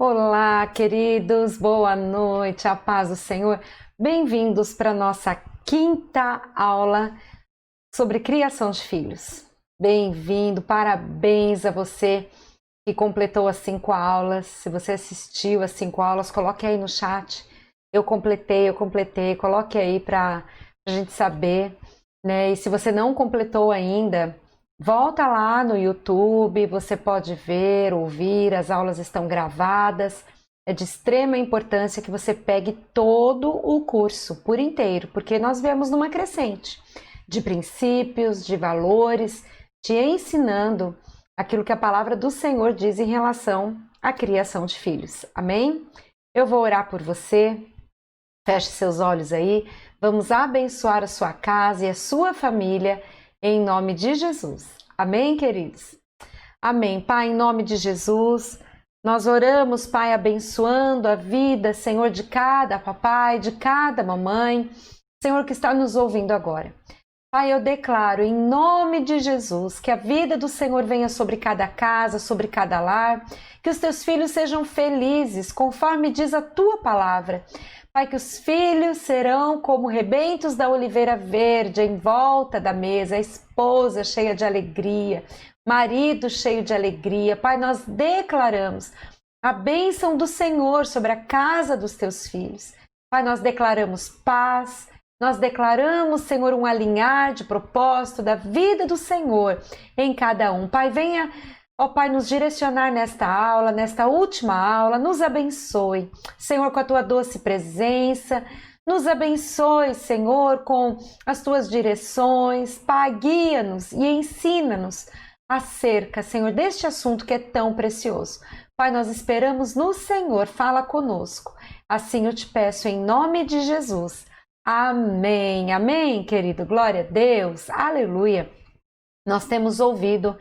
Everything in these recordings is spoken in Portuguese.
Olá, queridos, boa noite, a paz do Senhor. Bem-vindos para a nossa quinta aula sobre criação de filhos. Bem-vindo, parabéns a você que completou as 5 aulas. Se você assistiu as 5 aulas, coloque aí no chat. Eu completei, coloque aí para a gente saber, né? E se você não completou ainda, volta lá no YouTube, você pode ver, ouvir, as aulas estão gravadas. É de extrema importância que você pegue todo o curso por inteiro, porque nós vemos numa crescente de princípios, de valores, te ensinando aquilo que a palavra do Senhor diz em relação à criação de filhos. Amém? Eu vou orar por você. Feche seus olhos aí. Vamos abençoar a sua casa e a sua família em nome de Jesus. Amém, queridos? Amém. Pai, em nome de Jesus, nós oramos, Pai, abençoando a vida, Senhor, de cada papai, de cada mamãe, Senhor, que está nos ouvindo agora. Pai, eu declaro em nome de Jesus que a vida do Senhor venha sobre cada casa, sobre cada lar, que os teus filhos sejam felizes, conforme diz a tua palavra. Pai, que os filhos serão como rebentos da oliveira verde em volta da mesa, a esposa cheia de alegria, marido cheio de alegria. Pai, nós declaramos a bênção do Senhor sobre a casa dos teus filhos. Pai, nós declaramos paz, nós declaramos, Senhor, um alinhar de propósito da vida do Senhor em cada um. Pai, venha, ó Pai, nos direcionar nesta aula, nesta última aula, nos abençoe, Senhor, com a tua doce presença, nos abençoe, Senhor, com as tuas direções. Pai, guia-nos e ensina-nos acerca, Senhor, deste assunto que é tão precioso. Pai, nós esperamos no Senhor, fala conosco. Assim eu te peço em nome de Jesus. Amém, amém, querido, glória a Deus, aleluia. Nós temos ouvido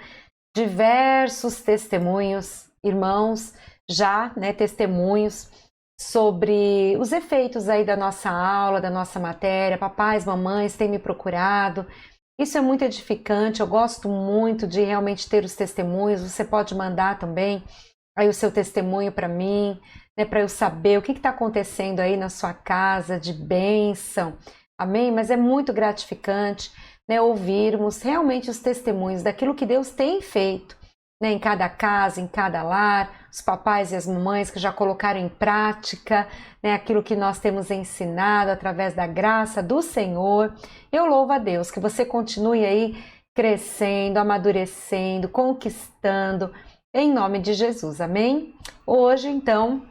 diversos testemunhos, irmãos, já, né, testemunhos sobre os efeitos aí da nossa aula, da nossa matéria. Papais, mamães têm me procurado. Isso é muito edificante, eu gosto muito de realmente ter os testemunhos. Você pode mandar também aí o seu testemunho para mim, né, para eu saber o que está acontecendo aí na sua casa de bênção. Amém? Mas é muito gratificante, né, ouvirmos realmente os testemunhos daquilo que Deus tem feito, né, em cada casa, em cada lar, os papais e as mamães que já colocaram em prática, né, aquilo que nós temos ensinado através da graça do Senhor. Eu louvo a Deus que você continue aí crescendo, amadurecendo, conquistando, em nome de Jesus. Amém? Hoje, então,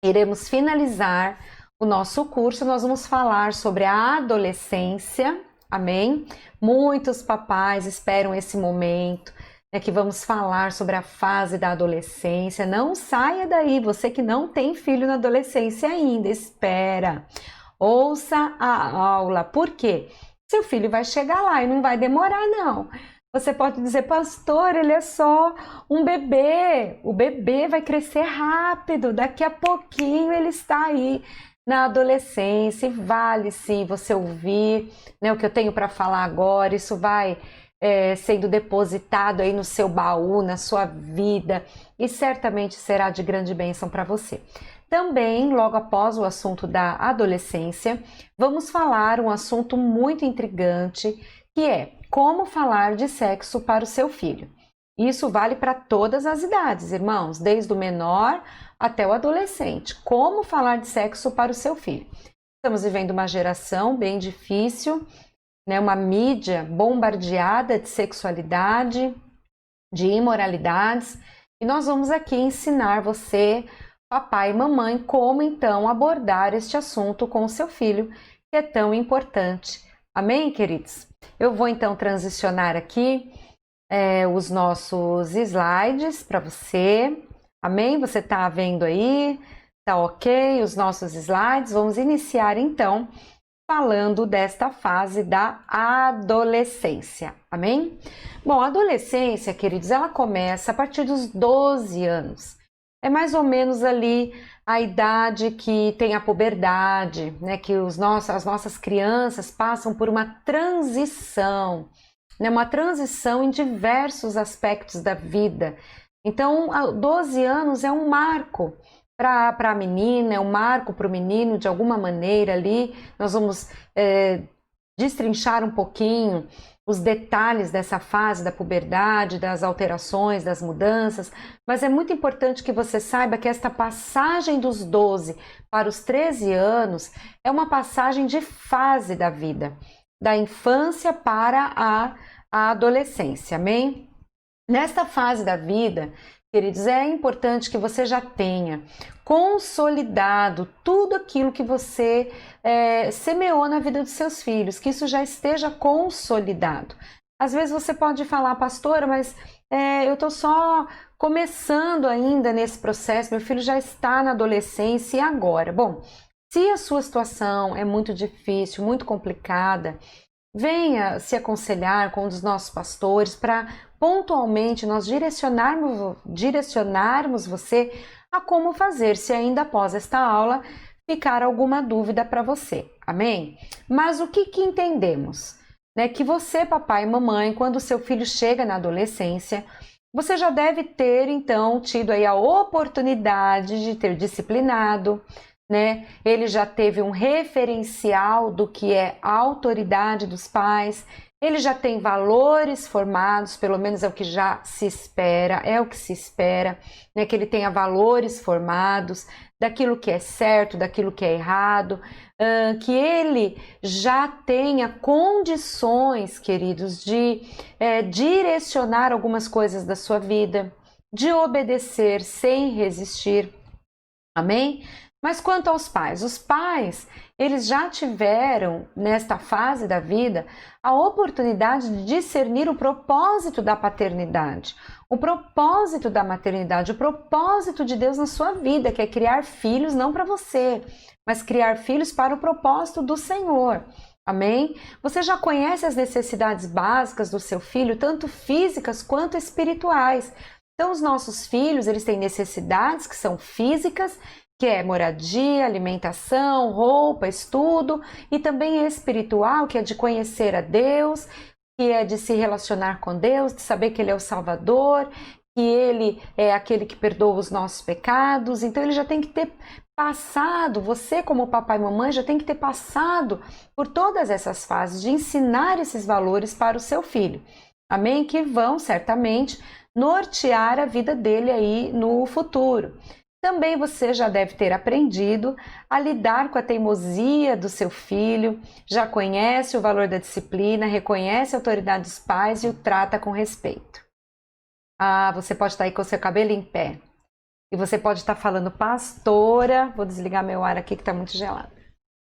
iremos finalizar o nosso curso. Nós vamos falar sobre a adolescência. Amém? Muitos papais esperam esse momento, né, que vamos falar sobre a fase da adolescência. Não saia daí, você que não tem filho na adolescência ainda, espera. Ouça a aula. Por quê? Seu filho vai chegar lá e não vai demorar, não. Você pode dizer, pastor, ele é só um bebê. O bebê vai crescer rápido, daqui a pouquinho ele está aí na adolescência. E vale sim você ouvir, né, o que eu tenho para falar agora. Isso vai sendo depositado aí no seu baú, na sua vida, e certamente será de grande bênção para você. Também, logo após o assunto da adolescência, vamos falar um assunto muito intrigante, que é como falar de sexo para o seu filho. Isso vale para todas as idades, irmãos, desde o menor até o adolescente. Como falar de sexo para o seu filho? Estamos vivendo uma geração bem difícil, né? Uma mídia bombardeada de sexualidade, de imoralidades, e nós vamos aqui ensinar você, papai e mamãe, como então abordar este assunto com o seu filho, que é tão importante. Amém, queridos? Eu vou então transicionar aqui os nossos slides para você. Amém? Você está vendo aí? Tá ok? Os nossos slides. Vamos iniciar então falando desta fase da adolescência. Amém? Bom, a adolescência, queridos, ela começa a partir dos 12 anos. É mais ou menos ali a idade que tem a puberdade, né? Que as nossas crianças passam por uma transição, né? Uma transição em diversos aspectos da vida. Então, 12 anos é um marco para a menina, é um marco para o menino, de alguma maneira ali. Nós vamos destrinchar um pouquinho os detalhes dessa fase da puberdade, das alterações, das mudanças, mas é muito importante que você saiba que esta passagem dos 12 para os 13 anos é uma passagem de fase da vida, da infância para a adolescência, amém? Nesta fase da vida, queridos, é importante que você já tenha consolidado tudo aquilo que você semeou na vida dos seus filhos, que isso já esteja consolidado. Às vezes você pode falar, pastora, mas eu estou só começando ainda nesse processo, meu filho já está na adolescência, e agora? Bom, se a sua situação é muito difícil, muito complicada, venha se aconselhar com um dos nossos pastores para pontualmente nós direcionarmos você a como fazer, se ainda após esta aula ficar alguma dúvida para você, amém? Mas o que entendemos? Né? Que você, papai e mamãe, quando o seu filho chega na adolescência, você já deve ter, então, tido aí a oportunidade de ter disciplinado, né? Ele já teve um referencial do que é a autoridade dos pais, ele já tem valores formados, pelo menos é o que já se espera, né? Que ele tenha valores formados daquilo que é certo, daquilo que é errado, que ele já tenha condições, queridos, de direcionar algumas coisas da sua vida, de obedecer sem resistir, amém? Mas quanto aos pais, os pais, eles já tiveram, nesta fase da vida, a oportunidade de discernir o propósito da paternidade, o propósito da maternidade, o propósito de Deus na sua vida, que é criar filhos não para você, mas criar filhos para o propósito do Senhor. Amém? Você já conhece as necessidades básicas do seu filho, tanto físicas quanto espirituais. Então, os nossos filhos, eles têm necessidades que são físicas, que é moradia, alimentação, roupa, estudo, e também espiritual, que é de conhecer a Deus, que é de se relacionar com Deus, de saber que Ele é o Salvador, que Ele é aquele que perdoa os nossos pecados. Então ele já tem que ter passado, você como papai e mamãe já tem que ter passado por todas essas fases de ensinar esses valores para o seu filho. Amém? Que vão certamente nortear a vida dele aí no futuro. Também você já deve ter aprendido a lidar com a teimosia do seu filho, já conhece o valor da disciplina, reconhece a autoridade dos pais e o trata com respeito. Ah, você pode estar aí com o seu cabelo em pé. E você pode estar falando, pastora, vou desligar meu ar aqui que está muito gelado.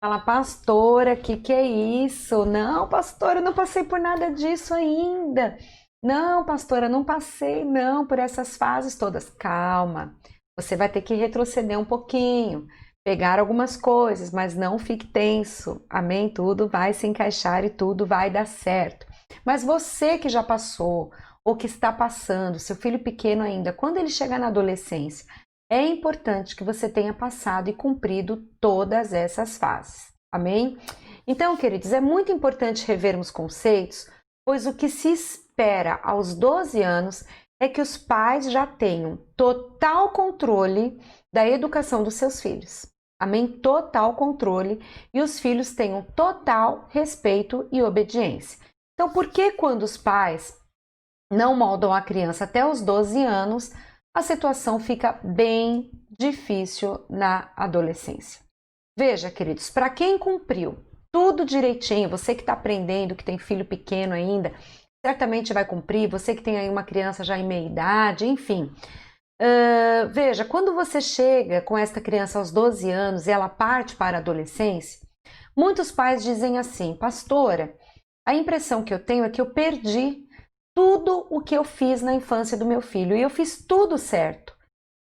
Fala, pastora, que é isso? Não, pastora, eu não passei por nada disso ainda. Não, pastora, não passei não por essas fases todas. Calma. Você vai ter que retroceder um pouquinho, pegar algumas coisas, mas não fique tenso, amém? Tudo vai se encaixar e tudo vai dar certo. Mas você que já passou ou que está passando, seu filho pequeno ainda, quando ele chegar na adolescência, é importante que você tenha passado e cumprido todas essas fases, amém? Então, queridos, é muito importante revermos conceitos, pois o que se espera aos 12 anos é que os pais já tenham total controle da educação dos seus filhos. Amém? Total controle e os filhos tenham total respeito e obediência. Então, por que quando os pais não moldam a criança até os 12 anos, a situação fica bem difícil na adolescência? Veja, queridos, para quem cumpriu tudo direitinho, você que está aprendendo, que tem filho pequeno ainda, certamente vai cumprir, você que tem aí uma criança já em meia idade, enfim. Veja, quando você chega com esta criança aos 12 anos e ela parte para a adolescência, muitos pais dizem assim, pastora, a impressão que eu tenho é que eu perdi tudo o que eu fiz na infância do meu filho e eu fiz tudo certo.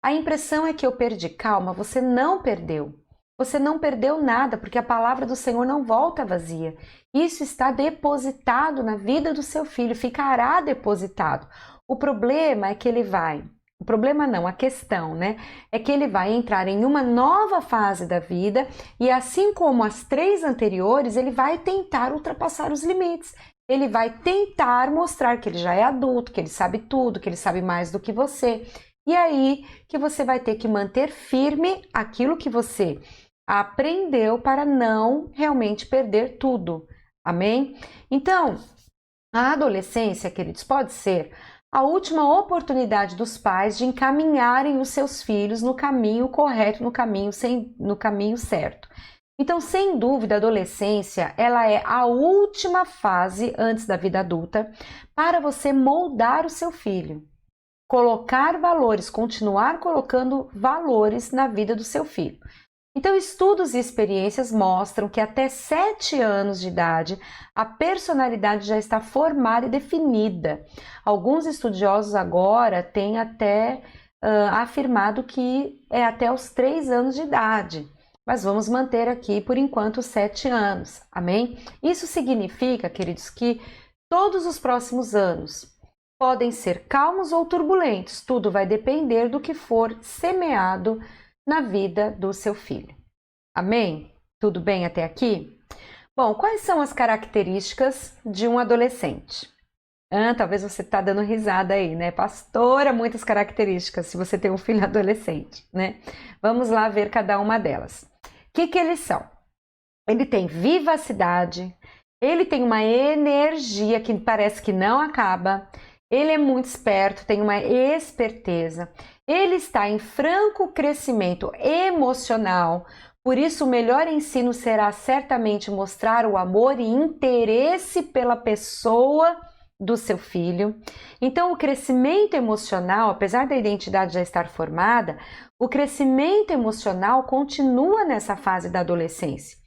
A impressão é que eu perdi. Calma, você não perdeu. Você não perdeu nada, porque a palavra do Senhor não volta vazia. Isso está depositado na vida do seu filho, ficará depositado. O problema é que ele vai, o problema não, a questão, né? É que ele vai entrar em uma nova fase da vida e assim como as 3 anteriores, ele vai tentar ultrapassar os limites. ele vai tentar mostrar que ele já é adulto, que ele sabe tudo, que ele sabe mais do que você. E aí que você vai ter que manter firme aquilo que você aprendeu para não realmente perder tudo. Amém? Então, a adolescência, queridos, pode ser a última oportunidade dos pais de encaminharem os seus filhos no caminho correto, no caminho certo. Então, sem dúvida, a adolescência, ela é a última fase antes da vida adulta para você moldar o seu filho, colocar valores, continuar colocando valores na vida do seu filho. Então, estudos e experiências mostram que até 7 anos de idade, a personalidade já está formada e definida. Alguns estudiosos agora têm até afirmado que é até os 3 anos de idade. Mas vamos manter aqui, por enquanto, 7 anos. Amém? Isso significa, queridos, que todos os próximos anos podem ser calmos ou turbulentos. Tudo vai depender do que for semeado na vida do seu filho. Amém? Tudo bem até aqui? Bom, quais são as características de um adolescente? Talvez você está dando risada aí, né? Pastora, muitas características se você tem um filho adolescente, né? Vamos lá ver cada uma delas. O que eles são? Ele tem vivacidade, ele tem uma energia que parece que não acaba, ele é muito esperto, tem uma esperteza, ele está em franco crescimento emocional, por isso o melhor ensino será certamente mostrar o amor e interesse pela pessoa do seu filho. Então, o crescimento emocional, apesar da identidade já estar formada, o crescimento emocional continua nessa fase da adolescência.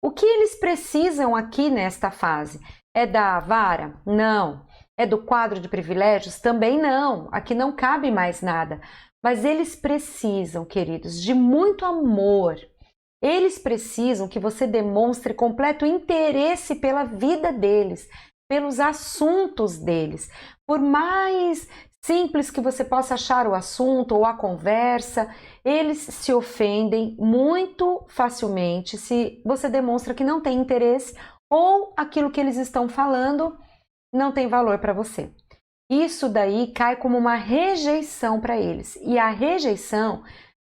O que eles precisam aqui nesta fase? É da vara? Não. É do quadro de privilégios? Também não. Aqui não cabe mais nada. Mas eles precisam, queridos, de muito amor. Eles precisam que você demonstre completo interesse pela vida deles, pelos assuntos deles. Por mais simples que você possa achar o assunto ou a conversa, eles se ofendem muito facilmente se você demonstra que não tem interesse ou aquilo que eles estão falando não tem valor para você. Isso daí cai como uma rejeição para eles. E a rejeição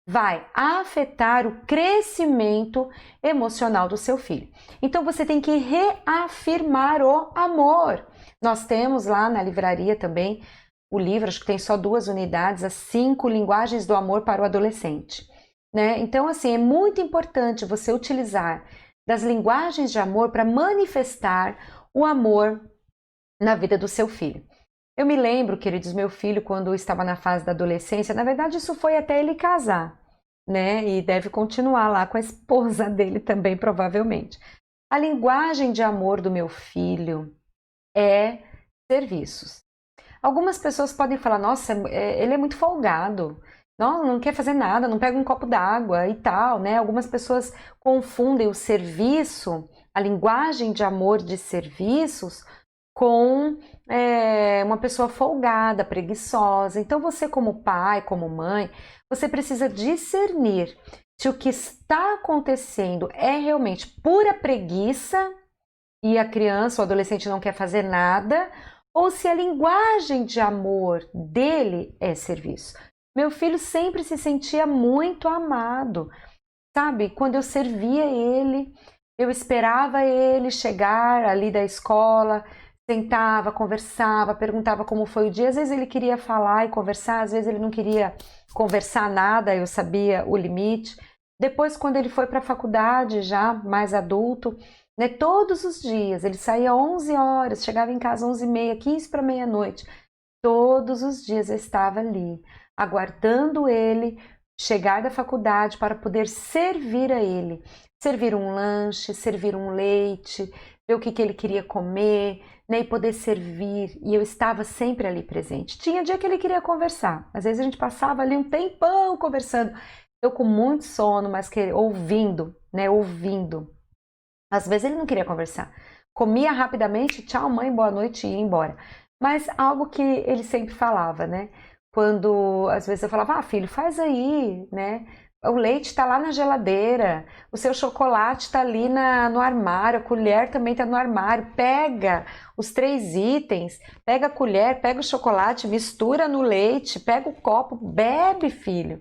vai afetar o crescimento emocional do seu filho. Então você tem que reafirmar o amor. Nós temos lá na livraria também o livro, acho que tem só 2 unidades, as 5 linguagens do amor para o adolescente, né? Então assim, é muito importante você utilizar das linguagens de amor para manifestar o amor na vida do seu filho. Eu me lembro, queridos, meu filho, quando estava na fase da adolescência, na verdade isso foi até ele casar, né? E deve continuar lá com a esposa dele também, provavelmente. A linguagem de amor do meu filho é serviços. Algumas pessoas podem falar, nossa, ele é muito folgado, não quer fazer nada, não pega um copo d'água e tal, né? Algumas pessoas confundem o serviço, a linguagem de amor de serviços, com uma pessoa folgada, preguiçosa. Então você como pai, como mãe, você precisa discernir se o que está acontecendo é realmente pura preguiça e a criança ou adolescente não quer fazer nada, ou se a linguagem de amor dele é serviço. Meu filho sempre se sentia muito amado, sabe? Quando eu servia ele, eu esperava ele chegar ali da escola, sentava, conversava, perguntava como foi o dia. Às vezes ele queria falar e conversar, às vezes ele não queria conversar nada, eu sabia o limite. Depois, quando ele foi para a faculdade, já mais adulto, né, todos os dias, ele saía 11 horas, chegava em casa 11h30, 15 para meia-noite. Todos os dias eu estava ali, aguardando ele chegar da faculdade para poder servir a ele. Servir um lanche, servir um leite, ver o que ele queria comer, né, e poder servir, e eu estava sempre ali presente. Tinha dia que ele queria conversar, às vezes a gente passava ali um tempão conversando, eu com muito sono, mas ouvindo, né, ouvindo. Às vezes ele não queria conversar, comia rapidamente, tchau mãe, boa noite e ia embora. Mas algo que ele sempre falava, né, quando às vezes eu falava, filho, faz aí, né, o leite está lá na geladeira, o seu chocolate está ali no armário, a colher também está no armário. Pega os 3 itens, pega a colher, pega o chocolate, mistura no leite, pega o copo, bebe, filho.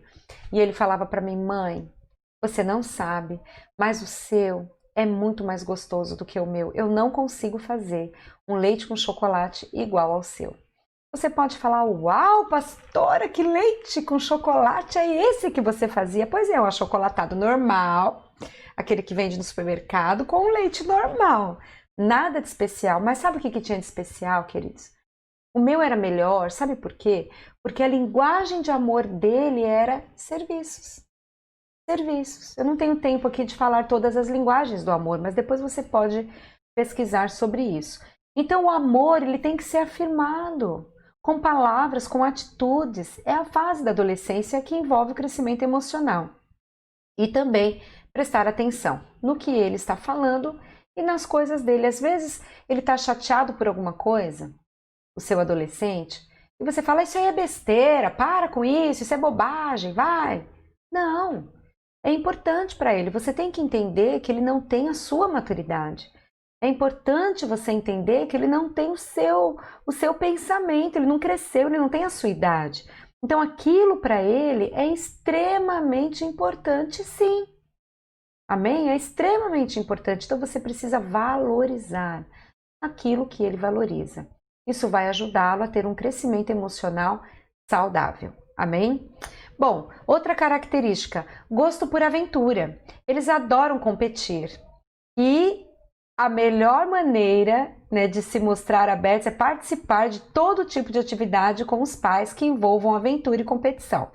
E ele falava para mim, mãe, você não sabe, mas o seu é muito mais gostoso do que o meu. Eu não consigo fazer um leite com chocolate igual ao seu. Você pode falar, uau, pastora, que leite com chocolate é esse que você fazia? Pois é, um achocolatado normal, aquele que vende no supermercado, com leite normal. Nada de especial. Mas sabe o que tinha de especial, queridos? O meu era melhor, sabe por quê? Porque a linguagem de amor dele era serviços. Serviços. Eu não tenho tempo aqui de falar todas as linguagens do amor, mas depois você pode pesquisar sobre isso. Então o amor, ele tem que ser afirmado com palavras, com atitudes. É a fase da adolescência que envolve o crescimento emocional. E também prestar atenção no que ele está falando e nas coisas dele. Às vezes ele está chateado por alguma coisa, o seu adolescente, e você fala, isso aí é besteira, para com isso é bobagem, vai. Não, é importante para ele. Você tem que entender que ele não tem a sua maturidade. É importante você entender que ele não tem o seu pensamento, ele não cresceu, ele não tem a sua idade. Então aquilo para ele é extremamente importante, sim. Amém? É extremamente importante. Então você precisa valorizar aquilo que ele valoriza. Isso vai ajudá-lo a ter um crescimento emocional saudável. Amém? Bom, outra característica, gosto por aventura. Eles adoram competir. E a melhor maneira, né, de se mostrar abertos é participar de todo tipo de atividade com os pais que envolvam aventura e competição.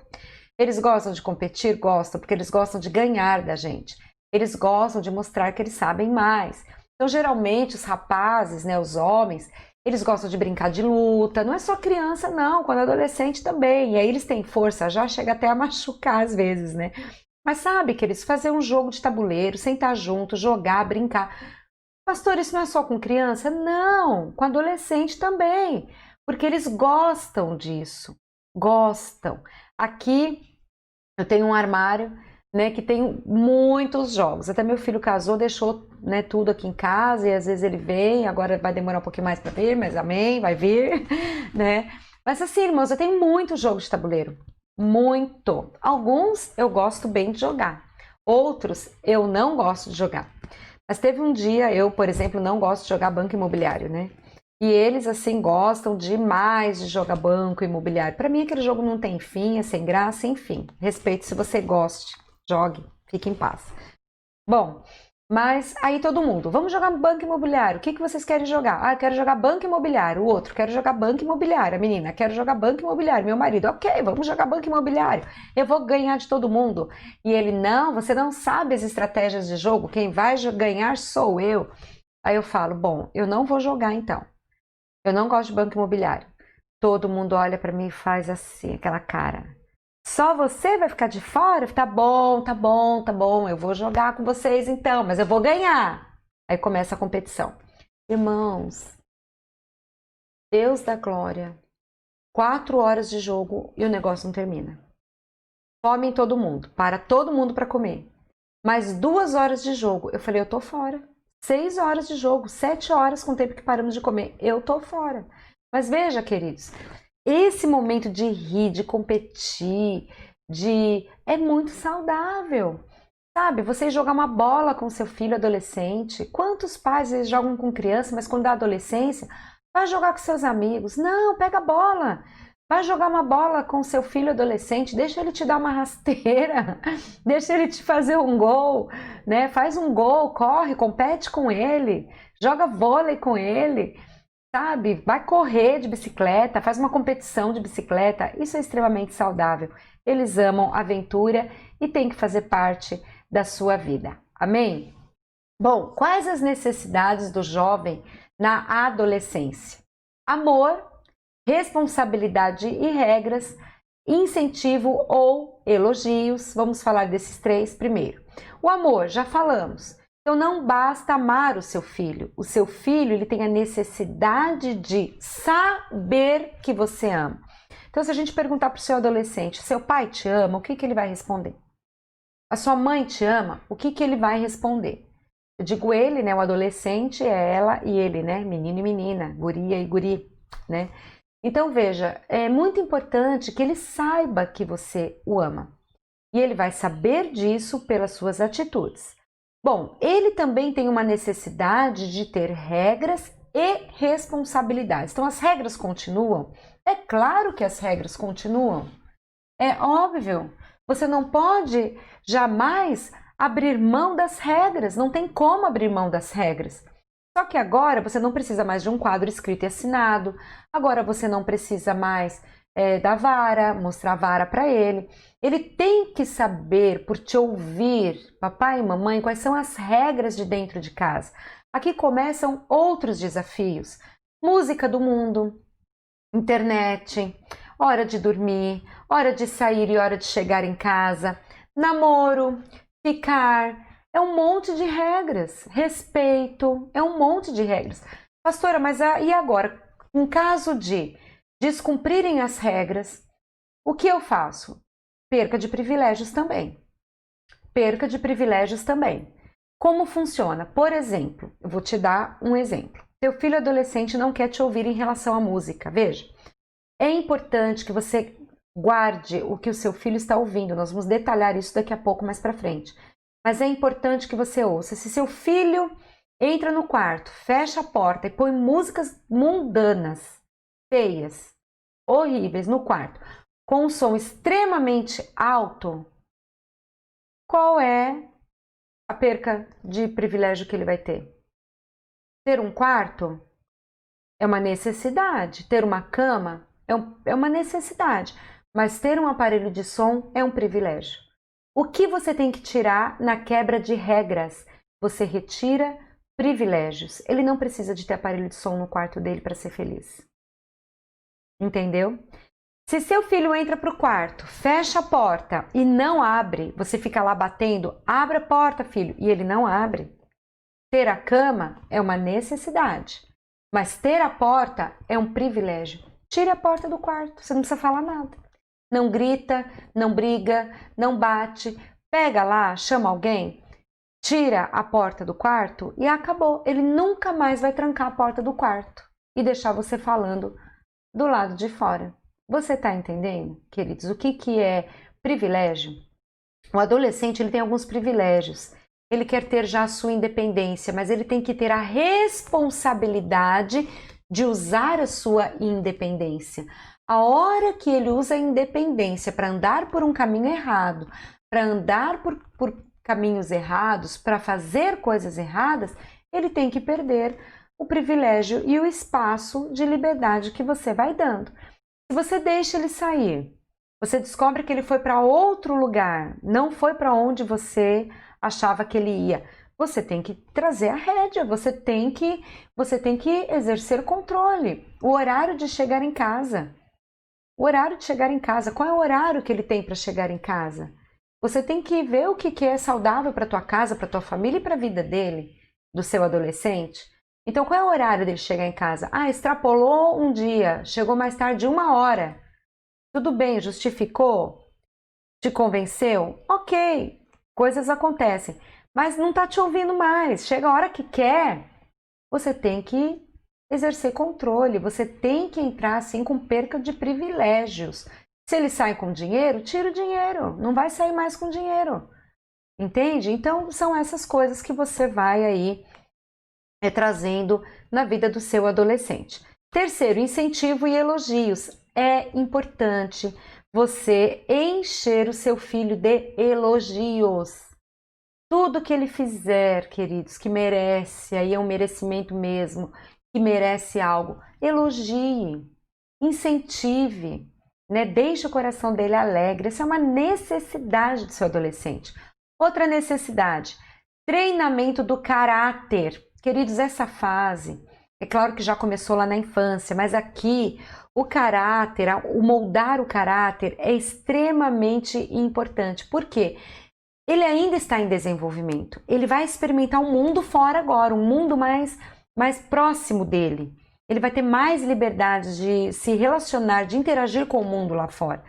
Eles gostam de competir? Gostam, porque eles gostam de ganhar da gente. Eles gostam de mostrar que eles sabem mais. Então, geralmente, os rapazes, né, os homens, eles gostam de brincar de luta. Não é só criança, não. Quando é adolescente também. E aí eles têm força, já chega até a machucar às vezes, né? Mas sabe, queridos, fazer um jogo de tabuleiro, sentar junto, jogar, brincar. Pastor, isso não é só com criança? Não, com adolescente também, porque eles gostam disso, gostam. Aqui eu tenho um armário, né, que tem muitos jogos. Até meu filho casou, deixou, né, tudo aqui em casa e às vezes ele vem, agora vai demorar um pouquinho mais para vir, mas amém, vai vir, né? Mas assim, irmãos, eu tenho muitos jogos de tabuleiro, muito. Alguns eu gosto bem de jogar, outros eu não gosto de jogar. Mas teve um dia, eu, por exemplo, não gosto de jogar banco imobiliário, né? E eles, assim, gostam demais de jogar banco imobiliário. Para mim, aquele jogo não tem fim, é sem graça, enfim. Respeito se você goste, jogue, fique em paz. Bom, mas aí todo mundo, vamos jogar banco imobiliário. O que vocês querem jogar? Ah, eu quero jogar banco imobiliário. O outro, quero jogar banco imobiliário. A menina, quero jogar banco imobiliário. Meu marido, ok, vamos jogar banco imobiliário. Eu vou ganhar de todo mundo. E ele, não, você não sabe as estratégias de jogo. Quem vai ganhar sou eu. Aí eu falo, bom, eu não vou jogar então. Eu não gosto de banco imobiliário. Todo mundo olha para mim e faz assim, aquela cara. Só você vai ficar de fora? Tá bom, tá bom, tá bom. Eu vou jogar com vocês então, mas eu vou ganhar. Aí começa a competição. Irmãos, Deus da glória. 4 horas de jogo e o negócio não termina. Fome em todo mundo. Para todo mundo para comer. Mais 2 horas de jogo. Eu falei, eu tô fora. 6 horas de jogo. 7 horas com o tempo que paramos de comer. Eu tô fora. Mas veja, queridos, esse momento de rir, de competir, é muito saudável. Sabe, você jogar uma bola com seu filho adolescente. Quantos pais eles jogam com criança, mas quando dá adolescência, vai jogar com seus amigos. Não, pega a bola. Vai jogar uma bola com seu filho adolescente, deixa ele te dar uma rasteira, deixa ele te fazer um gol, né? Faz um gol, corre, compete com ele, joga vôlei com ele. Sabe, vai correr de bicicleta, faz uma competição de bicicleta, isso é extremamente saudável. Eles amam aventura e tem que fazer parte da sua vida. Amém? Bom, quais as necessidades do jovem na adolescência? Amor, responsabilidade e regras, incentivo ou elogios. Vamos falar desses 3 primeiro. O amor, já falamos. Então não basta amar o seu filho. O seu filho, ele tem a necessidade de saber que você ama. Então se a gente perguntar para o seu adolescente, seu pai te ama, o que ele vai responder? a sua mãe te ama? O que que ele vai responder? Eu digo ele, né? O adolescente é ela e ele, né? Menino e menina, guria e guri, né? Então veja, é muito importante que ele saiba que você o ama. E ele vai saber disso pelas suas atitudes. Bom, ele também tem uma necessidade de ter regras e responsabilidades. Então as regras continuam? É claro que as regras continuam. É óbvio. Você não pode jamais abrir mão das regras, não tem como abrir mão das regras. Só que agora você não precisa mais de um quadro escrito e assinado, agora você não precisa mais da vara, mostrar a vara para ele. Ele tem que saber, por te ouvir, papai e mamãe, quais são as regras de dentro de casa. Aqui começam outros desafios. Música do mundo, internet, hora de dormir, hora de sair e hora de chegar em casa, namoro, ficar, é um monte de regras, respeito, é um monte de regras. Pastora, mas e agora? Em caso de descumprirem as regras, o que eu faço? Perca de privilégios também. Perca de privilégios também. Como funciona? Por exemplo, eu vou te dar um exemplo. Teu filho adolescente não quer te ouvir em relação à música. Veja, é importante que você guarde o que o seu filho está ouvindo. Nós vamos detalhar isso daqui a pouco mais para frente. Mas é importante que você ouça. Se seu filho entra no quarto, fecha a porta e põe músicas mundanas, feias, horríveis no quarto, com um som extremamente alto, qual é a perca de privilégio que ele vai ter? Ter um quarto é uma necessidade, ter uma cama é uma necessidade, mas ter um aparelho de som é um privilégio. O que você tem que tirar na quebra de regras? Você retira privilégios. Ele não precisa de ter aparelho de som no quarto dele para ser feliz. Entendeu? Se seu filho entra para o quarto, fecha a porta e não abre, você fica lá batendo, abre a porta, filho, e ele não abre. Ter a cama é uma necessidade, mas ter a porta é um privilégio. Tire a porta do quarto, você não precisa falar nada. Não grita, não briga, não bate. Pega lá, chama alguém, tira a porta do quarto e acabou. Ele nunca mais vai trancar a porta do quarto e deixar você falando do lado de fora. Você está entendendo, queridos, o que é privilégio? O adolescente ele tem alguns privilégios. Ele quer ter já a sua independência, mas ele tem que ter a responsabilidade de usar a sua independência. A hora que ele usa a independência para andar por um caminho errado, para andar por caminhos errados, para fazer coisas erradas, ele tem que perder o privilégio e o espaço de liberdade que você vai dando. Se você deixa ele sair, você descobre que ele foi para outro lugar, não foi para onde você achava que ele ia. Você tem que trazer a rédea, você tem que exercer controle. O horário de chegar em casa. O horário de chegar em casa. Qual é o horário que ele tem para chegar em casa? Você tem que ver o que é saudável para tua casa, para tua família e para a vida dele, do seu adolescente. Então, qual é o horário dele chegar em casa? Ah, extrapolou um dia, chegou mais tarde 1 hora. Tudo bem, justificou? Te convenceu? Ok, coisas acontecem. Mas não está te ouvindo mais. Chega a hora que quer, você tem que exercer controle. Você tem que entrar assim com perca de privilégios. Se ele sai com dinheiro, tira o dinheiro. Não vai sair mais com dinheiro. Entende? Então, são essas coisas que você vai aí trazendo na vida do seu adolescente. Terceiro, incentivo e elogios. É importante você encher o seu filho de elogios. Tudo que ele fizer, queridos, que merece, aí é um merecimento mesmo, que merece algo, elogie, incentive, né? Deixe o coração dele alegre. Essa é uma necessidade do seu adolescente. Outra necessidade, treinamento do caráter. Queridos, essa fase, é claro que já começou lá na infância, mas aqui o caráter, o moldar o caráter é extremamente importante. Por quê? Ele ainda está em desenvolvimento. Ele vai experimentar um mundo fora agora, um mundo mais próximo dele. Ele vai ter mais liberdade de se relacionar, de interagir com o mundo lá fora.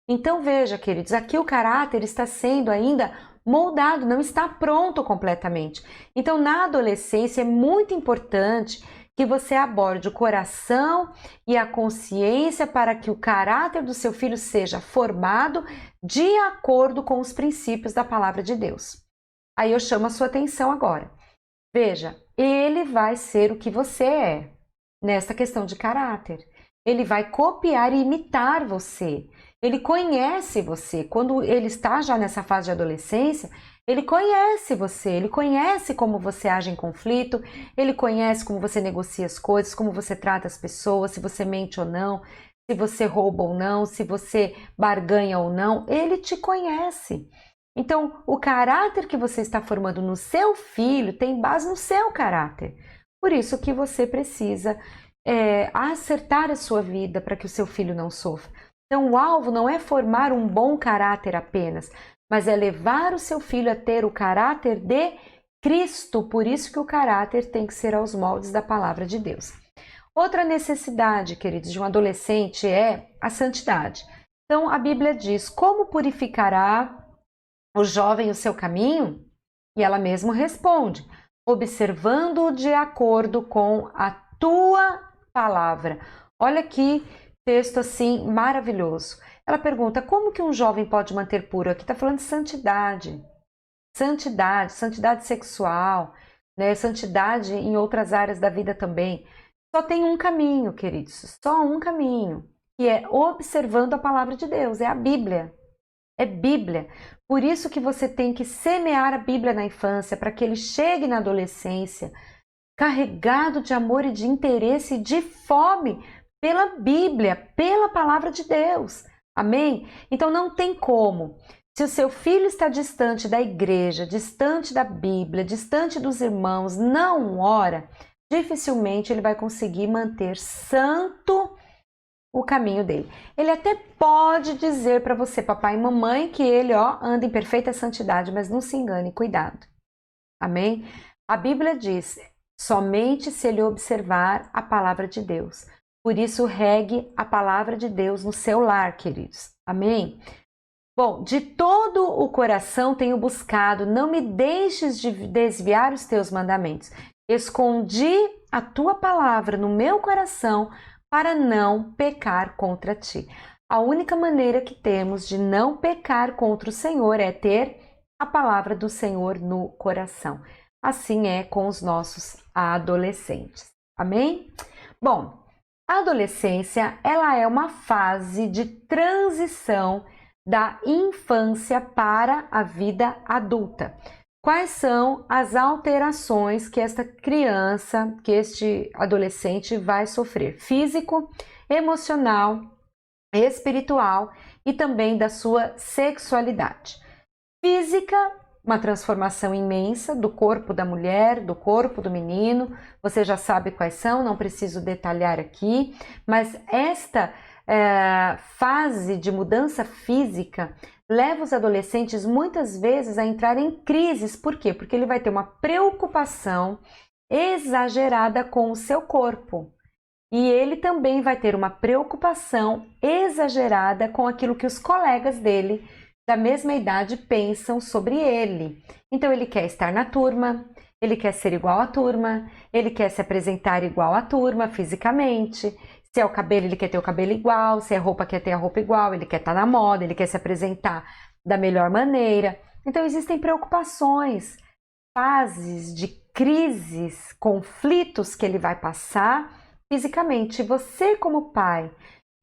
Então veja, queridos, aqui o caráter está sendo ainda moldado, não está pronto completamente. Então, na adolescência é muito importante que você aborde o coração e a consciência para que o caráter do seu filho seja formado de acordo com os princípios da palavra de Deus. Aí eu chamo a sua atenção agora. Veja, ele vai ser o que você é nessa questão de caráter. Ele vai copiar e imitar você. Ele conhece você. Quando ele está já nessa fase de adolescência, ele conhece você, ele conhece como você age em conflito, ele conhece como você negocia as coisas, como você trata as pessoas, se você mente ou não, se você rouba ou não, se você barganha ou não, ele te conhece. Então, o caráter que você está formando no seu filho tem base no seu caráter. Por isso que você precisa acertar a sua vida para que o seu filho não sofra. Então, o alvo não é formar um bom caráter apenas, mas é levar o seu filho a ter o caráter de Cristo. Por isso que o caráter tem que ser aos moldes da palavra de Deus. Outra necessidade, queridos, de um adolescente é a santidade. Então, a Bíblia diz: como purificará o jovem o seu caminho? E ela mesma responde: observando-o de acordo com a tua palavra. Olha que texto assim maravilhoso. Ela pergunta: como que um jovem pode manter puro? Aqui está falando de santidade. Santidade sexual, né? Santidade em outras áreas da vida também. Só tem um caminho, queridos, só um caminho, que é observando a palavra de Deus, é a Bíblia. É Bíblia. Por isso que você tem que semear a Bíblia na infância, para que ele chegue na adolescência carregado de amor e de interesse e de fome pela Bíblia, pela palavra de Deus. Amém? Então não tem como. Se o seu filho está distante da igreja, distante da Bíblia, distante dos irmãos, não ora, dificilmente ele vai conseguir manter santo o caminho dele. Ele até pode dizer para você, papai e mamãe, que ele anda em perfeita santidade, mas não se engane, cuidado. Amém? A Bíblia diz: somente se ele observar a palavra de Deus. Por isso, regue a palavra de Deus no seu lar, queridos. Amém? Bom, de todo o coração tenho buscado, não me deixes de desviar os teus mandamentos. Escondi a tua palavra no meu coração para não pecar contra ti. A única maneira que temos de não pecar contra o Senhor é ter a palavra do Senhor no coração. Assim é com os nossos adolescentes. Amém? Bom, a adolescência, ela é uma fase de transição da infância para a vida adulta. Quais são as alterações que esta criança, que este adolescente vai sofrer? Físico, emocional, espiritual e também da sua sexualidade. Física, uma transformação imensa do corpo da mulher, do corpo do menino. Você já sabe quais são, não preciso detalhar aqui, mas esta fase de mudança física leva os adolescentes muitas vezes a entrar em crises. Por quê? Porque ele vai ter uma preocupação exagerada com o seu corpo. E ele também vai ter uma preocupação exagerada com aquilo que os colegas dele, da mesma idade, pensam sobre ele. Então ele quer estar na turma, ele quer ser igual à turma, ele quer se apresentar igual à turma fisicamente. Se é o cabelo, ele quer ter o cabelo igual, se é roupa, quer ter a roupa igual, ele quer estar na moda, ele quer se apresentar da melhor maneira. Então existem preocupações, fases de crises, conflitos que ele vai passar fisicamente. Você como pai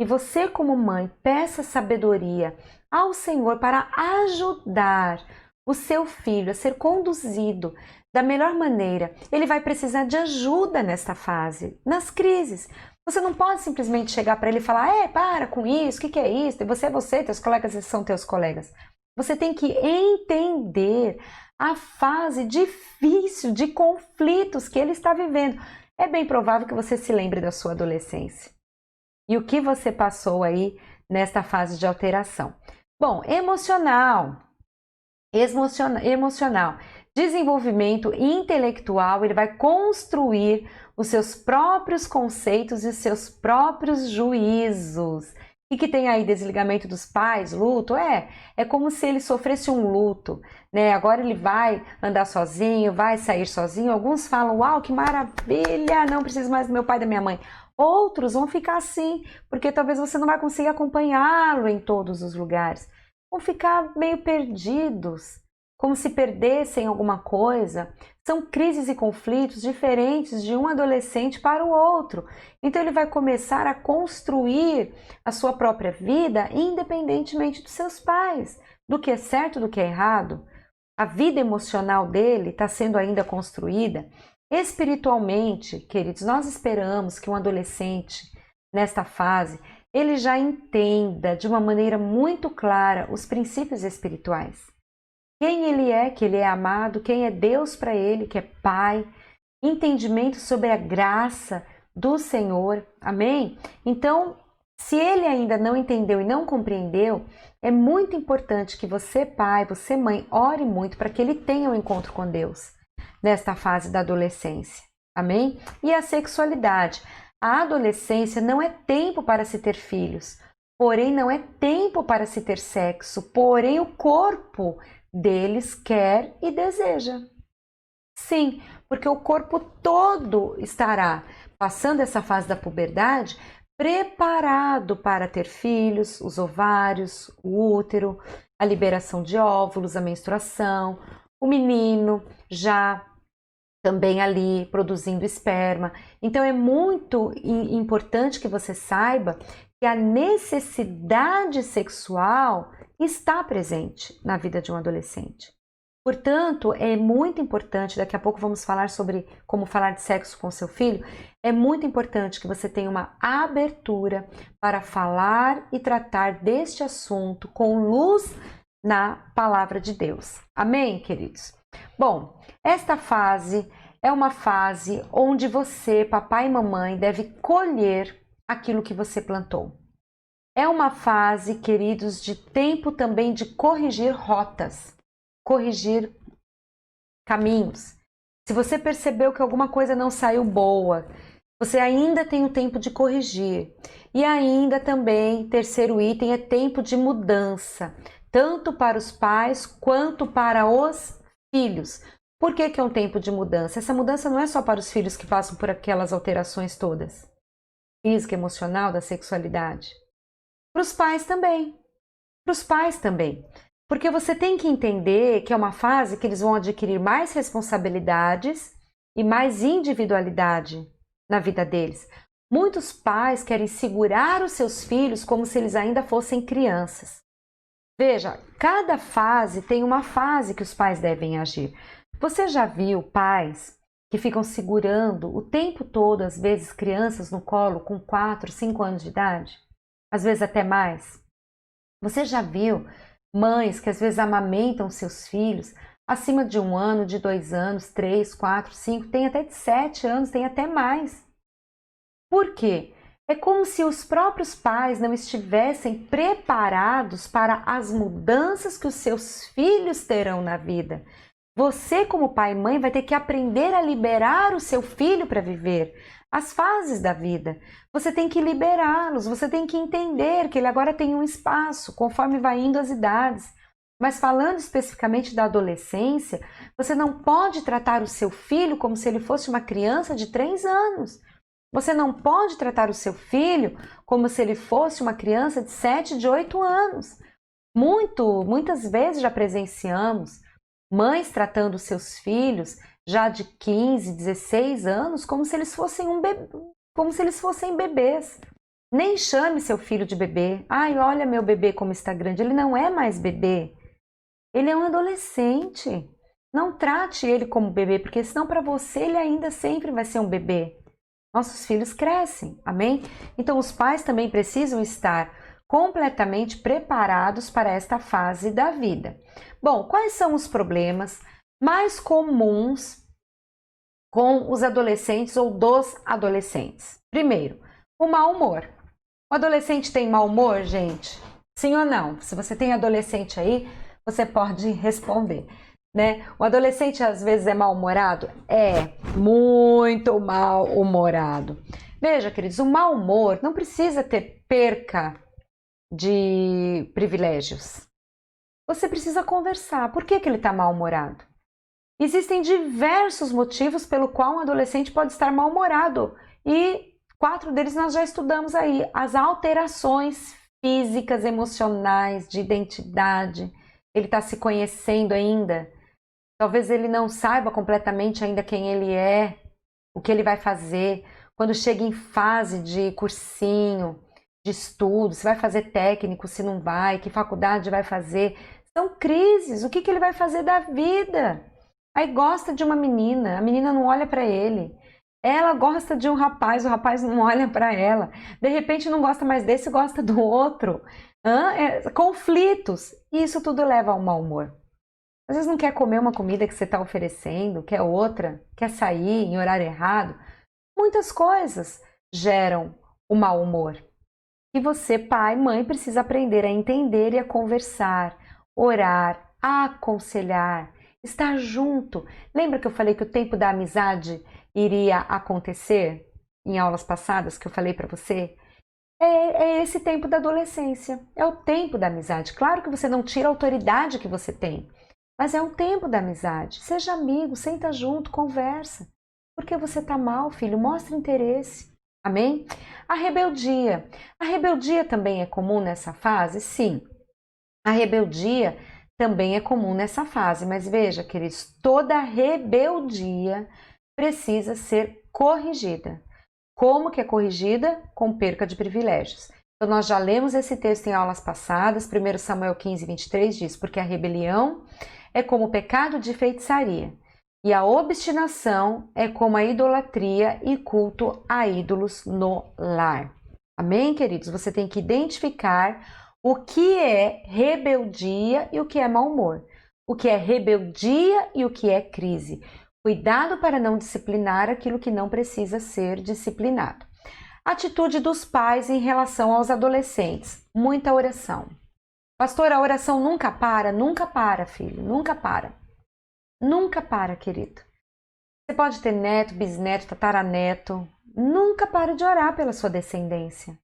e você como mãe, peça sabedoria ao Senhor para ajudar o seu filho a ser conduzido da melhor maneira. Ele vai precisar de ajuda nesta fase, nas crises. Você não pode simplesmente chegar para ele e falar: para com isso, o que é isso? E você, teus colegas são teus colegas. Você tem que entender a fase difícil de conflitos que ele está vivendo. É bem provável que você se lembre da sua adolescência e o que você passou aí nesta fase de alteração. Bom, emocional, desenvolvimento intelectual, ele vai construir os seus próprios conceitos e os seus próprios juízos. e que tem aí desligamento dos pais, luto, é como se ele sofresse um luto, né? Agora ele vai andar sozinho, vai sair sozinho. Alguns falam, uau, que maravilha, não preciso mais do meu pai e da minha mãe. Outros vão ficar assim, porque talvez você não vai conseguir acompanhá-lo em todos os lugares. Vão ficar meio perdidos, como se perdessem alguma coisa. São crises e conflitos diferentes de um adolescente para o outro. Então ele vai começar a construir a sua própria vida independentemente dos seus pais, do que é certo, do que é errado. A vida emocional dele está sendo ainda construída. Espiritualmente, queridos, nós esperamos que um adolescente, nesta fase, ele já entenda de uma maneira muito clara os princípios espirituais. Quem ele é, que ele é amado, quem é Deus para ele, que é Pai, entendimento sobre a graça do Senhor, amém? Então, se ele ainda não entendeu e não compreendeu, é muito importante que você, pai, você, mãe, ore muito para que ele tenha um encontro com Deus nesta fase da adolescência, amém? E a sexualidade. A adolescência não é tempo para se ter filhos, porém não é tempo para se ter sexo, porém o corpo deles quer e deseja. Sim, porque o corpo todo estará passando essa fase da puberdade preparado para ter filhos, os ovários, o útero, a liberação de óvulos, a menstruação, o menino já também ali produzindo esperma. Então é muito importante que você saiba que a necessidade sexual está presente na vida de um adolescente. Portanto, é muito importante, daqui a pouco vamos falar sobre como falar de sexo com seu filho, é muito importante que você tenha uma abertura para falar e tratar deste assunto com luz na palavra de Deus. Amém, queridos? Bom, esta fase é uma fase onde você, papai e mamãe, deve colher aquilo que você plantou. É uma fase, queridos, de tempo também de corrigir rotas, corrigir caminhos. Se você percebeu que alguma coisa não saiu boa, você ainda tem o tempo de corrigir. E ainda também, terceiro item, é tempo de mudança, tanto para os pais quanto para os filhos. Por que que é um tempo de mudança? Essa mudança não é só para os filhos que passam por aquelas alterações todas, física, emocional, da sexualidade. Para os pais também. Para os pais também. Porque você tem que entender que é uma fase que eles vão adquirir mais responsabilidades e mais individualidade na vida deles. Muitos pais querem segurar os seus filhos como se eles ainda fossem crianças. Veja, cada fase tem uma fase que os pais devem agir. Você já viu pais que ficam segurando o tempo todo, às vezes, crianças no colo com 4, 5 anos de idade? Às vezes até mais. Você já viu mães que às vezes amamentam seus filhos acima de 1 ano, de 2 anos, 3, 4, 5, tem até de 7 anos, tem até mais. Por quê? É como se os próprios pais não estivessem preparados para as mudanças que os seus filhos terão na vida. Você, como pai e mãe, vai ter que aprender a liberar o seu filho para viver as fases da vida. Você tem que liberá-los, você tem que entender que ele agora tem um espaço, conforme vai indo as idades. Mas falando especificamente da adolescência, você não pode tratar o seu filho como se ele fosse uma criança de 3 anos. Você não pode tratar o seu filho como se ele fosse uma criança de 7, de 8 anos. Muitas vezes já presenciamos mães tratando seus filhos já de 15, 16 anos como se eles fossem como se eles fossem bebês. Nem chame seu filho de bebê. Ai, olha meu bebê como está grande. Ele não é mais bebê. Ele é um adolescente. Não trate ele como bebê, porque senão para você ele ainda sempre vai ser um bebê. Nossos filhos crescem, amém? Então os pais também precisam estar completamente preparados para esta fase da vida. Bom, quais são os problemas mais comuns com os adolescentes ou dos adolescentes? Primeiro, o mau humor. O adolescente tem mau humor, gente? Sim ou não? Se você tem adolescente aí, você pode responder, né? O adolescente às vezes é mal-humorado? É, muito mal-humorado. Veja, queridos, o mau humor não precisa ter perca de privilégios. Você precisa conversar. Por que que ele está mal-humorado? Existem diversos motivos pelo qual um adolescente pode estar mal-humorado. E 4 deles nós já estudamos aí. As alterações físicas, emocionais, de identidade. Ele está se conhecendo ainda. Talvez ele não saiba completamente ainda quem ele é, o que ele vai fazer. Quando chega em fase de cursinho, de estudo, se vai fazer técnico, se não vai, que faculdade vai fazer. São crises. O que que ele vai fazer da vida? Aí gosta de uma menina, a menina não olha para ele. Ela gosta de um rapaz, o rapaz não olha para ela. De repente não gosta mais desse, gosta do outro. Conflitos. E isso tudo leva ao mau humor. Às vezes não quer comer uma comida que você está oferecendo, quer outra, quer sair em horário errado. Muitas coisas geram o mau humor. E você, pai, mãe, precisa aprender a entender e a conversar, orar, aconselhar, estar junto. Lembra que eu falei que o tempo da amizade iria acontecer em aulas passadas que eu falei para você? É esse tempo da adolescência, é o tempo da amizade. Claro que você não tira a autoridade que você tem, mas é o tempo da amizade. Seja amigo, senta junto, conversa. Por que você tá mal, filho? Mostra interesse. Amém? A rebeldia. A rebeldia também é comum nessa fase? Sim. A rebeldia também é comum nessa fase, mas veja, queridos, toda rebeldia precisa ser corrigida. Como que é corrigida? Com perca de privilégios. Então, nós já lemos esse texto em aulas passadas, 1 Samuel 15, 23 diz, porque a rebelião é como o pecado de feitiçaria, e a obstinação é como a idolatria e culto a ídolos no lar. Amém, queridos? Você tem que identificar o que é rebeldia e o que é mau humor. O que é rebeldia e o que é crise. Cuidado para não disciplinar aquilo que não precisa ser disciplinado. Atitude dos pais em relação aos adolescentes. Muita oração. Pastor, a oração nunca para? Nunca para, filho. Nunca para. Nunca para, querido. Você pode ter neto, bisneto, tataraneto. Nunca para de orar pela sua descendência.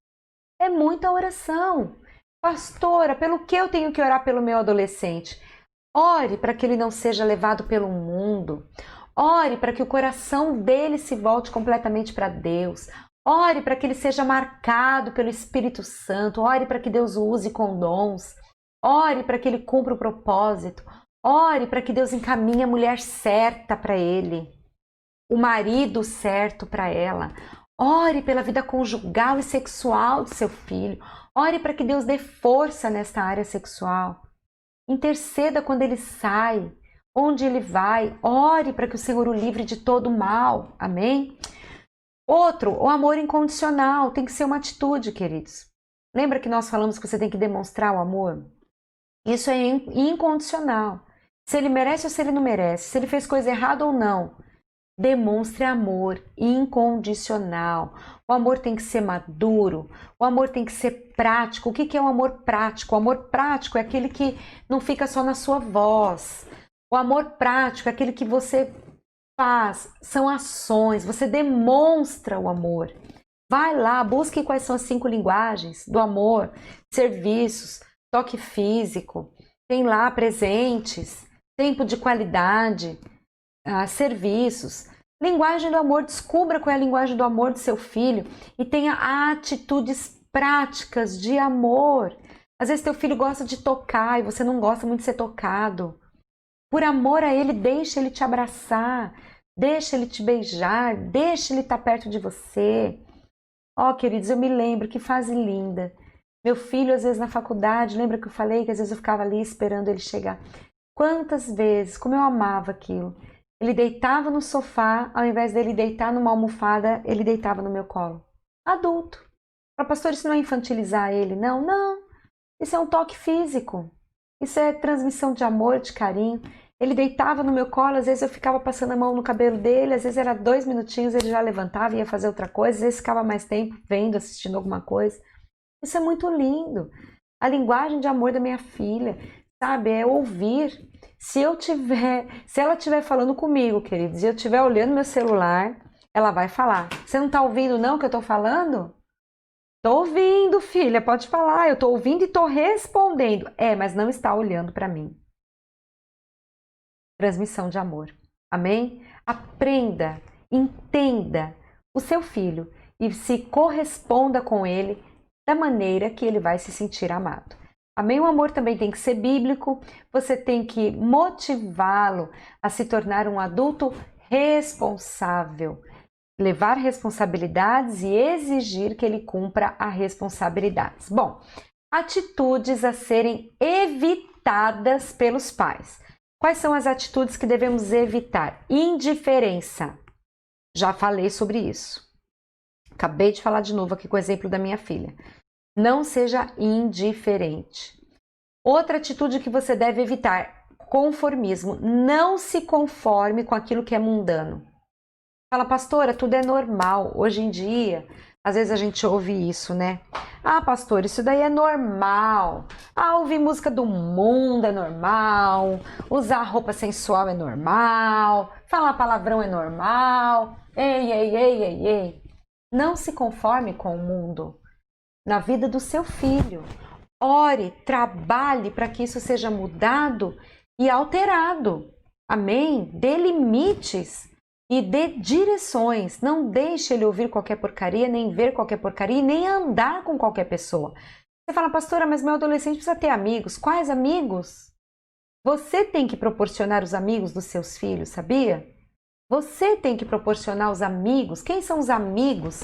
É muita oração. Pastora, pelo que eu tenho que orar pelo meu adolescente? Ore para que ele não seja levado pelo mundo. Ore para que o coração dele se volte completamente para Deus. Ore para que ele seja marcado pelo Espírito Santo. Ore para que Deus o use com dons. Ore para que ele cumpra o propósito. Ore para que Deus encaminhe a mulher certa para ele. O marido certo para ela. Ore pela vida conjugal e sexual de seu filho. Ore para que Deus dê força nesta área sexual. Interceda quando ele sai, onde ele vai. Ore para que o Senhor o livre de todo mal. Amém? Outro, o amor incondicional. Tem que ser uma atitude, queridos. Lembra que nós falamos que você tem que demonstrar o amor? Isso é incondicional. Se ele merece ou se ele não merece. Se ele fez coisa errada ou não. Demonstre amor incondicional. O amor tem que ser maduro, o amor tem que ser prático. O que é o amor prático? O amor prático é aquele que não fica só na sua voz. O amor prático é aquele que você faz, são ações, você demonstra o amor. Vai lá, busque quais são as 5 linguagens do amor, serviços, toque físico, tem lá presentes, tempo de qualidade, serviços. Linguagem do amor, descubra qual é a linguagem do amor do seu filho e tenha atitudes práticas de amor. Às vezes teu filho gosta de tocar e você não gosta muito de ser tocado. Por amor a ele, deixa ele te abraçar, deixa ele te beijar, deixa ele estar perto de você. Ó, queridos, eu me lembro, que fase linda. Meu filho, às vezes na faculdade, lembra que eu falei que às vezes eu ficava ali esperando ele chegar? Quantas vezes, como eu amava aquilo. Ele deitava no sofá, ao invés dele deitar numa almofada, ele deitava no meu colo. Adulto. Para pastor, isso não é infantilizar ele? Não, não. Isso é um toque físico. Isso é transmissão de amor, de carinho. Ele deitava no meu colo, às vezes eu ficava passando a mão no cabelo dele, às vezes era 2 minutinhos, ele já levantava e ia fazer outra coisa, às vezes ficava mais tempo vendo, assistindo alguma coisa. Isso é muito lindo. A linguagem de amor da minha filha, sabe, é ouvir. Se ela estiver falando comigo, queridos, e eu estiver olhando meu celular, ela vai falar. Você não está ouvindo não o que eu estou falando? Tô ouvindo, filha, pode falar. Eu tô ouvindo e tô respondendo. É, mas não está olhando para mim. Transmissão de amor. Amém? Aprenda, entenda o seu filho e se corresponda com ele da maneira que ele vai se sentir amado. Amém? O amor também tem que ser bíblico. Você tem que motivá-lo a se tornar um adulto responsável, levar responsabilidades e exigir que ele cumpra as responsabilidades. Bom, atitudes a serem evitadas pelos pais. Quais são as atitudes que devemos evitar? Indiferença. Já falei sobre isso. Acabei de falar de novo aqui com o exemplo da minha filha. Não seja indiferente. Outra atitude que você deve evitar: conformismo. Não se conforme com aquilo que é mundano. Fala, pastora, tudo é normal. Hoje em dia, às vezes a gente ouve isso, né? Ah, pastor, isso daí é normal. Ah, ouvir música do mundo é normal. Usar roupa sensual é normal. Falar palavrão é normal. Ei, ei, ei, ei, ei. Não se conforme com o mundo. Na vida do seu filho. Ore, trabalhe para que isso seja mudado e alterado. Amém? Dê limites e dê direções. Não deixe ele ouvir qualquer porcaria, nem ver qualquer porcaria, nem andar com qualquer pessoa. Você fala, pastora, mas meu adolescente precisa ter amigos. Quais amigos? Você tem que proporcionar os amigos dos seus filhos, sabia? Você tem que proporcionar os amigos. Quem são os amigos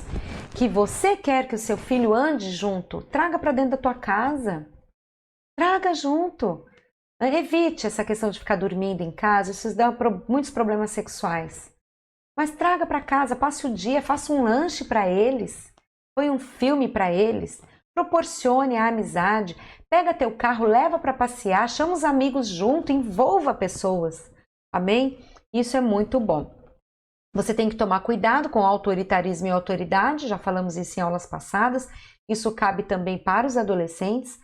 que você quer que o seu filho ande junto? Traga para dentro da tua casa. Traga junto. Evite essa questão de ficar dormindo em casa. Isso dá muitos problemas sexuais. Mas traga para casa, passe o dia, faça um lanche para eles. Põe um filme para eles. Proporcione a amizade. Pega teu carro, leva para passear. Chama os amigos junto. Envolva pessoas. Amém? Isso é muito bom. Você tem que tomar cuidado com autoritarismo e autoridade, já falamos isso em aulas passadas. Isso cabe também para os adolescentes.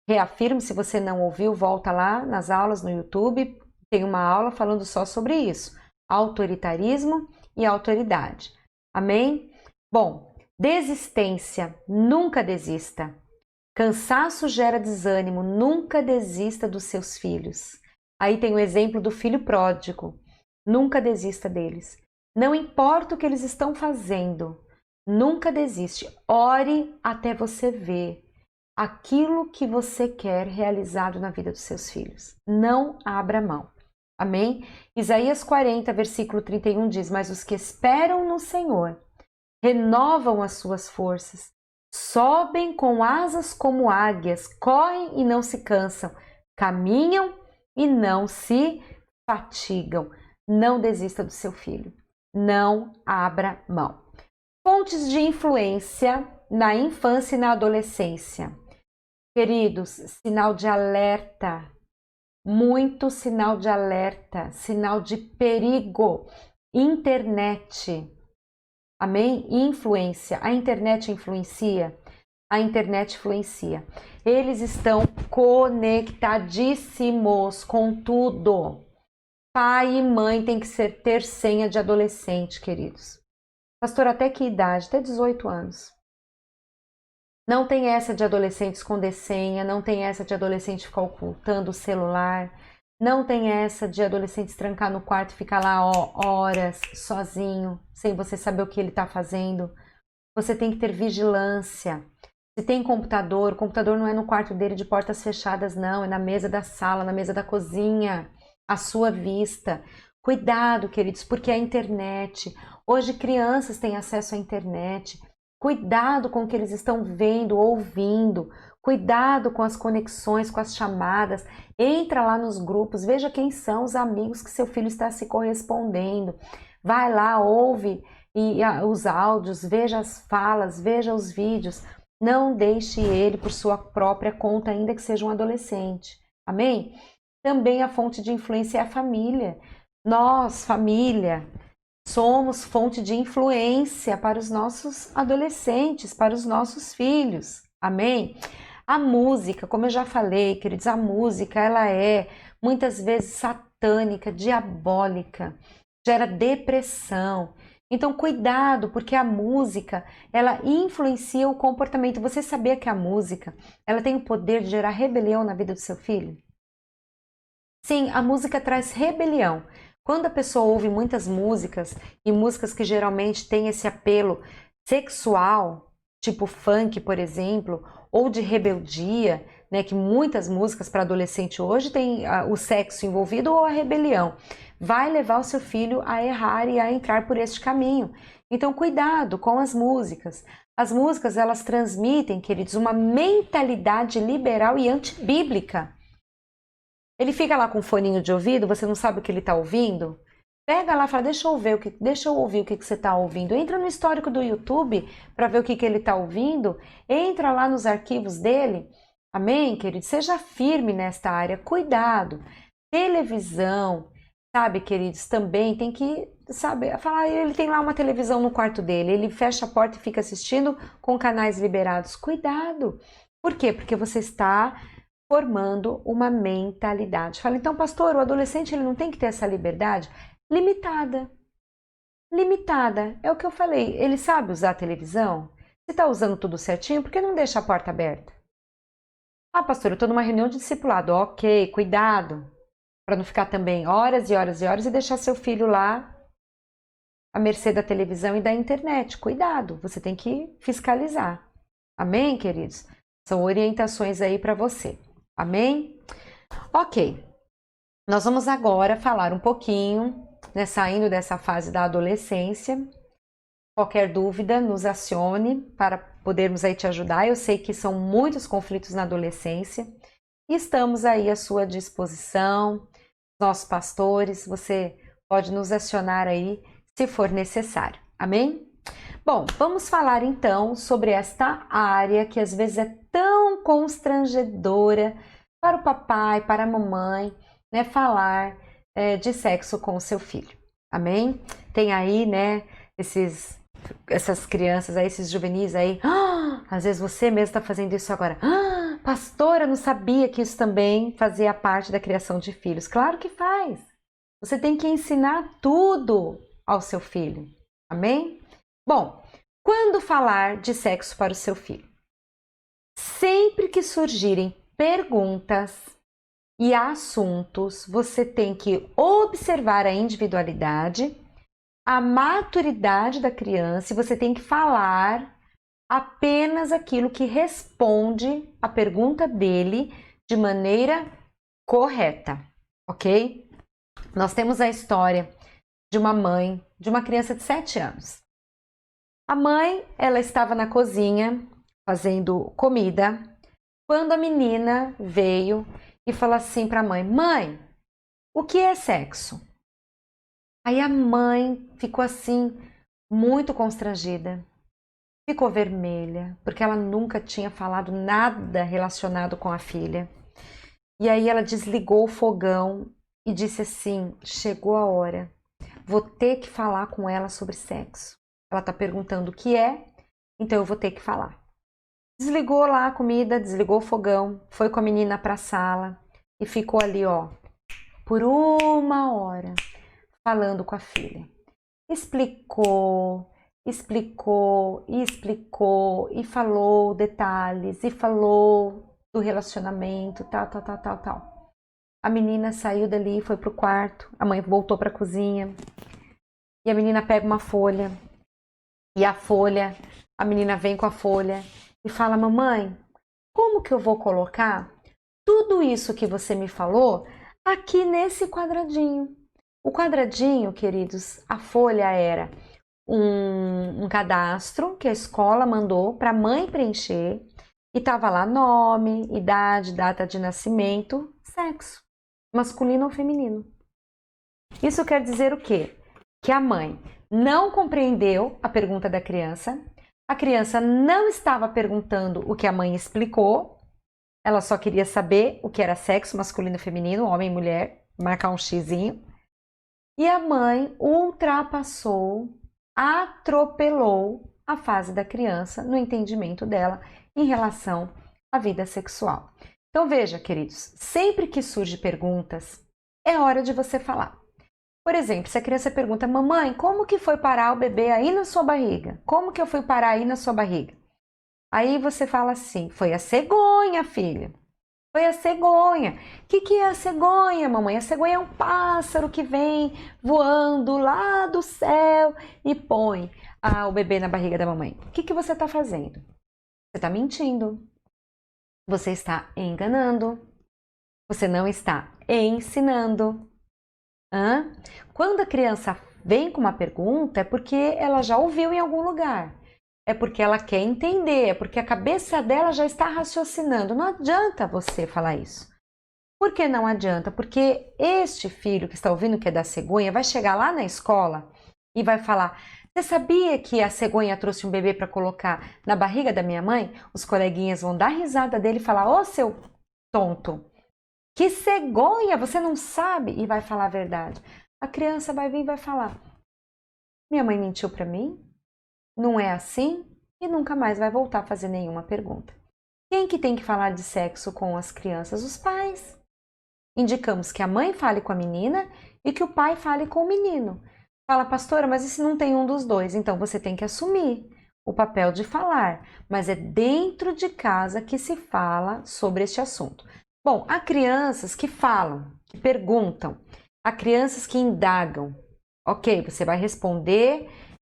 Reafirmo, se você não ouviu, volta lá nas aulas no YouTube. Tem uma aula falando só sobre isso. Autoritarismo e autoridade. Amém? Bom, desistência. Nunca desista. Cansaço gera desânimo. Nunca desista dos seus filhos. Aí tem o exemplo do filho pródigo. Nunca desista deles. Não importa o que eles estão fazendo, nunca desiste. Ore até você ver aquilo que você quer realizado na vida dos seus filhos. Não abra mão. Amém? Isaías 40, versículo 31 diz: mas os que esperam no Senhor renovam as suas forças, sobem com asas como águias, correm e não se cansam, caminham e não se fatigam. Não desista do seu filho. Não abra mão. Fontes de influência na infância e na adolescência. Queridos, sinal de alerta. Muito sinal de alerta. Sinal de perigo. Internet. Amém? Influência. A internet influencia? A internet influencia. Eles estão conectadíssimos com tudo. Pai e mãe tem que ter senha de adolescente, queridos. Pastor, até que idade? Até 18 anos. Não tem essa de adolescente esconder senha, não tem essa de adolescente ficar ocultando o celular, não tem essa de adolescente se trancar no quarto e ficar lá horas sozinho, sem você saber o que ele está fazendo. Você tem que ter vigilância. Se tem computador, o computador não é no quarto dele de portas fechadas, não, é na mesa da sala, na mesa da cozinha. À sua vista. Cuidado, queridos, porque a internet, hoje crianças têm acesso à internet. Cuidado com o que eles estão vendo, ouvindo. Cuidado com as conexões, com as chamadas. Entra lá nos grupos, veja quem são os amigos que seu filho está se correspondendo. Vai lá, ouve os áudios, veja as falas, veja os vídeos. Não deixe ele por sua própria conta, ainda que seja um adolescente. Amém? Também a fonte de influência é a família. Nós, família, somos fonte de influência para os nossos adolescentes, para os nossos filhos. Amém? A música, como eu já falei, queridos, a música, ela é muitas vezes satânica, diabólica, gera depressão. Então, cuidado, porque a música, ela influencia o comportamento. Você sabia que a música, ela tem o poder de gerar rebelião na vida do seu filho? Sim, a música traz rebelião. Quando a pessoa ouve muitas músicas, e músicas que geralmente têm esse apelo sexual, tipo funk, por exemplo, ou de rebeldia, né, que muitas músicas para adolescente hoje têm o sexo envolvido ou a rebelião, vai levar o seu filho a errar e a entrar por este caminho. Então, cuidado com as músicas. As músicas, elas transmitem, queridos, uma mentalidade liberal e antibíblica. Ele fica lá com um foninho de ouvido, você não sabe o que ele está ouvindo? Pega lá e fala, deixa eu ouvir o que você está ouvindo. Entra no histórico do YouTube para ver o que ele está ouvindo. Entra lá nos arquivos dele. Amém, querido? Seja firme nesta área. Cuidado. Televisão, sabe, queridos, também tem que, sabe, falar, ele tem lá uma televisão no quarto dele, ele fecha a porta e fica assistindo com canais liberados. Cuidado. Por quê? Porque você está formando uma mentalidade. Fala, então, pastor, o adolescente ele não tem que ter essa liberdade? Limitada. Limitada. É o que eu falei. Ele sabe usar a televisão? Se está usando tudo certinho, por que não deixa a porta aberta? Ah, pastor, eu estou numa reunião de discipulado. Ok, cuidado. Para não ficar também horas e horas e horas e deixar seu filho lá à mercê da televisão e da internet. Cuidado, você tem que fiscalizar. Amém, queridos? São orientações aí para você. Amém? Ok, nós vamos agora falar um pouquinho, né, saindo dessa fase da adolescência. Qualquer dúvida, nos acione para podermos aí te ajudar. Eu sei que são muitos conflitos na adolescência e estamos aí à sua disposição. Nossos pastores, você pode nos acionar aí se for necessário. Amém? Bom, vamos falar então sobre esta área que às vezes é tão constrangedora para o papai, para a mamãe, né, falar de sexo com o seu filho. Amém? Tem aí, né, essas crianças aí, esses juvenis aí, às vezes você mesmo está fazendo isso agora. Pastora, não sabia que isso também fazia parte da criação de filhos. Claro que faz. Você tem que ensinar tudo ao seu filho. Amém? Bom, quando falar de sexo para o seu filho? Sempre que surgirem perguntas e assuntos, você tem que observar a individualidade, a maturidade da criança e você tem que falar apenas aquilo que responde a pergunta dele de maneira correta, ok? Nós temos a história de uma mãe de uma criança de 7 anos. A mãe, ela estava na cozinha fazendo comida, quando a menina veio e falou assim para a mãe, mãe, o que é sexo? Aí a mãe ficou assim, muito constrangida, ficou vermelha, porque ela nunca tinha falado nada relacionado com a filha. E aí ela desligou o fogão e disse assim, chegou a hora, vou ter que falar com ela sobre sexo. Ela está perguntando o que é, então eu vou ter que falar. Desligou lá a comida, desligou o fogão, foi com a menina para a sala e ficou ali, ó, por 1 hora, falando com a filha. Explicou e falou detalhes, e falou do relacionamento, tal. A menina saiu dali, foi pro quarto, a mãe voltou para a cozinha, e a menina pega uma folha, e a menina vem com a folha e fala, mamãe, como que eu vou colocar tudo isso que você me falou aqui nesse quadradinho? O quadradinho, queridos, a folha era um cadastro que a escola mandou para a mãe preencher e tava lá nome, idade, data de nascimento, sexo, masculino ou feminino. Isso quer dizer o quê? Que a mãe não compreendeu a pergunta da criança, a criança não estava perguntando o que a mãe explicou, ela só queria saber o que era sexo masculino e feminino, homem e mulher, marcar um xizinho. E a mãe ultrapassou, atropelou a fase da criança no entendimento dela em relação à vida sexual. Então veja, queridos, sempre que surge perguntas, é hora de você falar. Por exemplo, se a criança pergunta, mamãe, como que foi parar o bebê aí na sua barriga? Como que eu fui parar aí na sua barriga? Aí você fala assim, foi a cegonha, filha. Foi a cegonha. O que é a cegonha, mamãe? A cegonha é um pássaro que vem voando lá do céu e põe o bebê na barriga da mamãe. O que você está fazendo? Você está mentindo. Você está enganando. Você não está ensinando. Hã? Quando a criança vem com uma pergunta, é porque ela já ouviu em algum lugar. É porque ela quer entender, é porque a cabeça dela já está raciocinando. Não adianta você falar isso. Por que não adianta? Porque este filho que está ouvindo que é da cegonha vai chegar lá na escola e vai falar: você sabia que a cegonha trouxe um bebê para colocar na barriga da minha mãe? Os coleguinhas vão dar risada dele e falar: ô seu tonto, que cegonha, você não sabe? E vai falar a verdade. A criança vai vir e vai falar: minha mãe mentiu para mim? Não é assim? E nunca mais vai voltar a fazer nenhuma pergunta. Quem que tem que falar de sexo com as crianças? Os pais. Indicamos que a mãe fale com a menina e que o pai fale com o menino. Fala, pastora, mas e se não tem um dos dois? Então você tem que assumir o papel de falar, mas é dentro de casa que se fala sobre este assunto. Bom, há crianças que falam, que perguntam, há crianças que indagam. Ok, você vai responder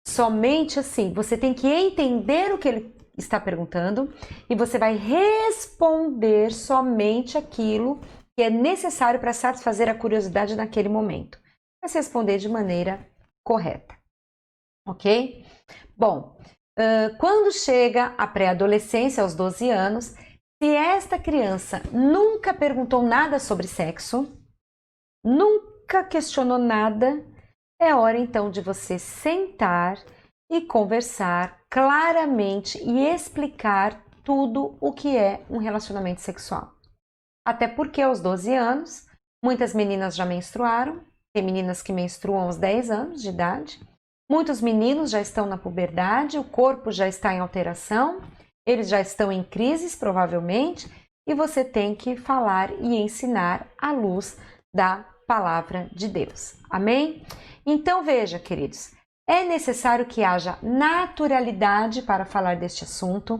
somente assim, você tem que entender o que ele está perguntando e você vai responder somente aquilo que é necessário para satisfazer a curiosidade naquele momento. Mas responder de maneira correta, ok? Bom, quando chega a pré-adolescência, aos 12 anos, se esta criança nunca perguntou nada sobre sexo, nunca questionou nada, é hora então de você sentar e conversar claramente e explicar tudo o que é um relacionamento sexual. Até porque aos 12 anos, muitas meninas já menstruaram, tem meninas que menstruam aos 10 anos de idade, muitos meninos já estão na puberdade, o corpo já está em alteração, eles já estão em crises provavelmente, e você tem que falar e ensinar à luz da palavra de Deus. Amém? Então veja, queridos, é necessário que haja naturalidade para falar deste assunto.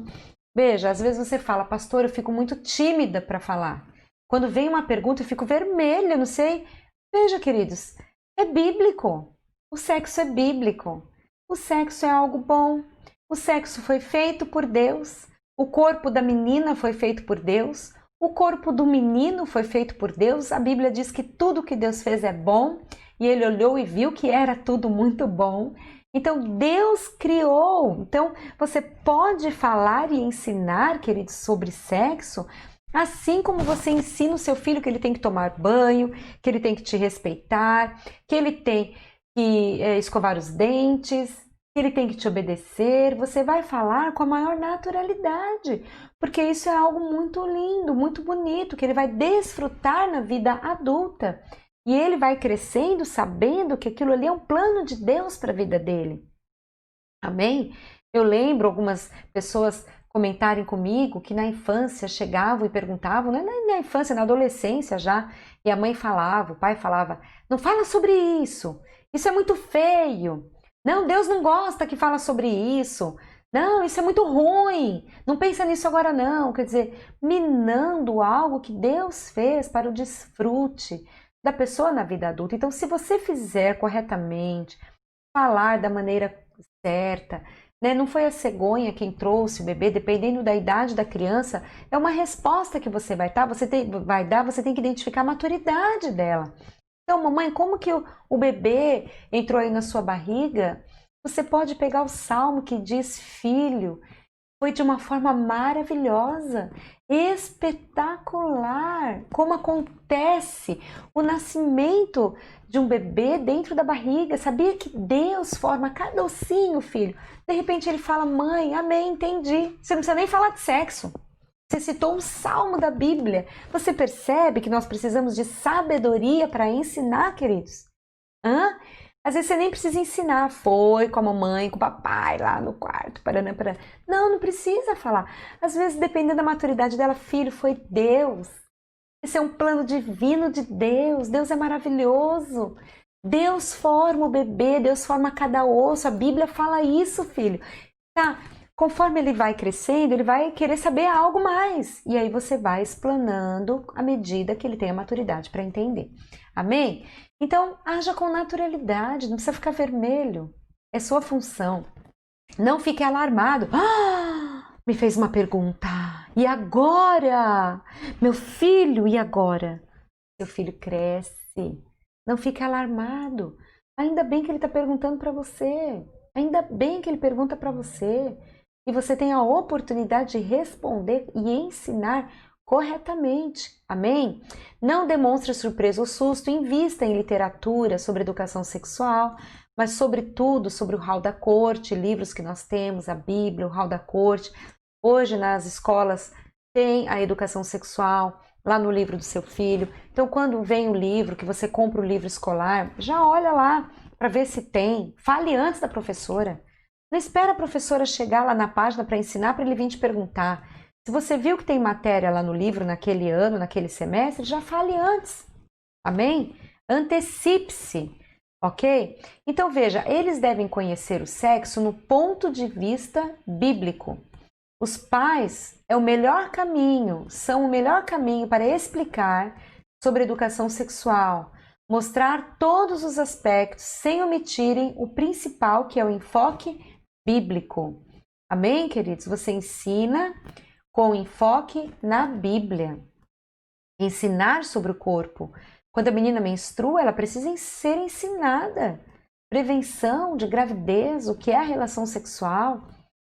Veja, às vezes você fala, pastor, eu fico muito tímida para falar. Quando vem uma pergunta, eu fico vermelha, não sei. Veja, queridos, é bíblico. O sexo é bíblico. O sexo é algo bom. O sexo foi feito por Deus. O corpo da menina foi feito por Deus. O corpo do menino foi feito por Deus. A Bíblia diz que tudo que Deus fez é bom. E ele olhou e viu que era tudo muito bom. Então, Deus criou. Então, você pode falar e ensinar, queridos, sobre sexo, assim como você ensina o seu filho que ele tem que tomar banho, que ele tem que te respeitar, que ele tem que escovar os dentes, que ele tem que te obedecer. Você vai falar com a maior naturalidade, porque isso é algo muito lindo, muito bonito, que ele vai desfrutar na vida adulta. E ele vai crescendo sabendo que aquilo ali é um plano de Deus para a vida dele. Amém? Eu lembro algumas pessoas comentarem comigo que na infância chegavam e perguntavam, não é na infância, na adolescência já, e a mãe falava, o pai falava, não fala sobre isso, isso é muito feio. Não, Deus não gosta que fala sobre isso. Não, isso é muito ruim. Não pensa nisso agora não. Quer dizer, minando algo que Deus fez para o desfrute da pessoa na vida adulta. Então, se você fizer corretamente, falar da maneira certa, né? Não foi a cegonha quem trouxe o bebê, dependendo da idade da criança, é uma resposta que você vai dar, você tem que identificar a maturidade dela. Então, mamãe, como que o bebê entrou aí na sua barriga? Você pode pegar o salmo que diz, filho, foi de uma forma maravilhosa, espetacular, como acontece o nascimento de um bebê dentro da barriga. Sabia que Deus forma cada ossinho, filho? De repente ele fala, mãe, amém, entendi. Você não precisa nem falar de sexo. Você citou um salmo da Bíblia. Você percebe que nós precisamos de sabedoria para ensinar, queridos? Hã? Às vezes você nem precisa ensinar, foi com a mamãe, com o papai lá no quarto, paraná, paraná. Não, não precisa falar. Às vezes, dependendo da maturidade dela, filho, foi Deus. Esse é um plano divino de Deus. Deus é maravilhoso. Deus forma o bebê, Deus forma cada osso, a Bíblia fala isso, filho. Tá? Conforme ele vai crescendo, ele vai querer saber algo mais. E aí você vai explanando à medida que ele tem a maturidade para entender. Amém? Então, haja com naturalidade, não precisa ficar vermelho. É sua função. Não fique alarmado. Me fez uma pergunta. E agora? Meu filho, e agora? Seu filho cresce. Não fique alarmado. Ainda bem que ele está perguntando para você. Ainda bem que ele pergunta para você. E você tem a oportunidade de responder e ensinar corretamente. Amém? Não demonstre surpresa ou susto. Invista em literatura sobre educação sexual, mas sobretudo sobre o Hall da Corte, livros que nós temos, a Bíblia, o Hall da Corte. Hoje nas escolas tem a educação sexual lá no livro do seu filho. Então, quando vem o livro, que você compra o livro escolar, já olha lá para ver se tem. Fale antes da professora. Não espera a professora chegar lá na página para ensinar, para ele vir te perguntar. Se você viu que tem matéria lá no livro naquele ano, naquele semestre, já fale antes. Amém? Antecipe-se, ok? Então, veja, eles devem conhecer o sexo no ponto de vista bíblico. Os pais são o melhor caminho para explicar sobre educação sexual, mostrar todos os aspectos sem omitirem o principal, que é o enfoque bíblico. Amém, queridos? Você ensina com enfoque na Bíblia. Ensinar sobre o corpo. Quando a menina menstrua, ela precisa ser ensinada. Prevenção de gravidez, o que é a relação sexual,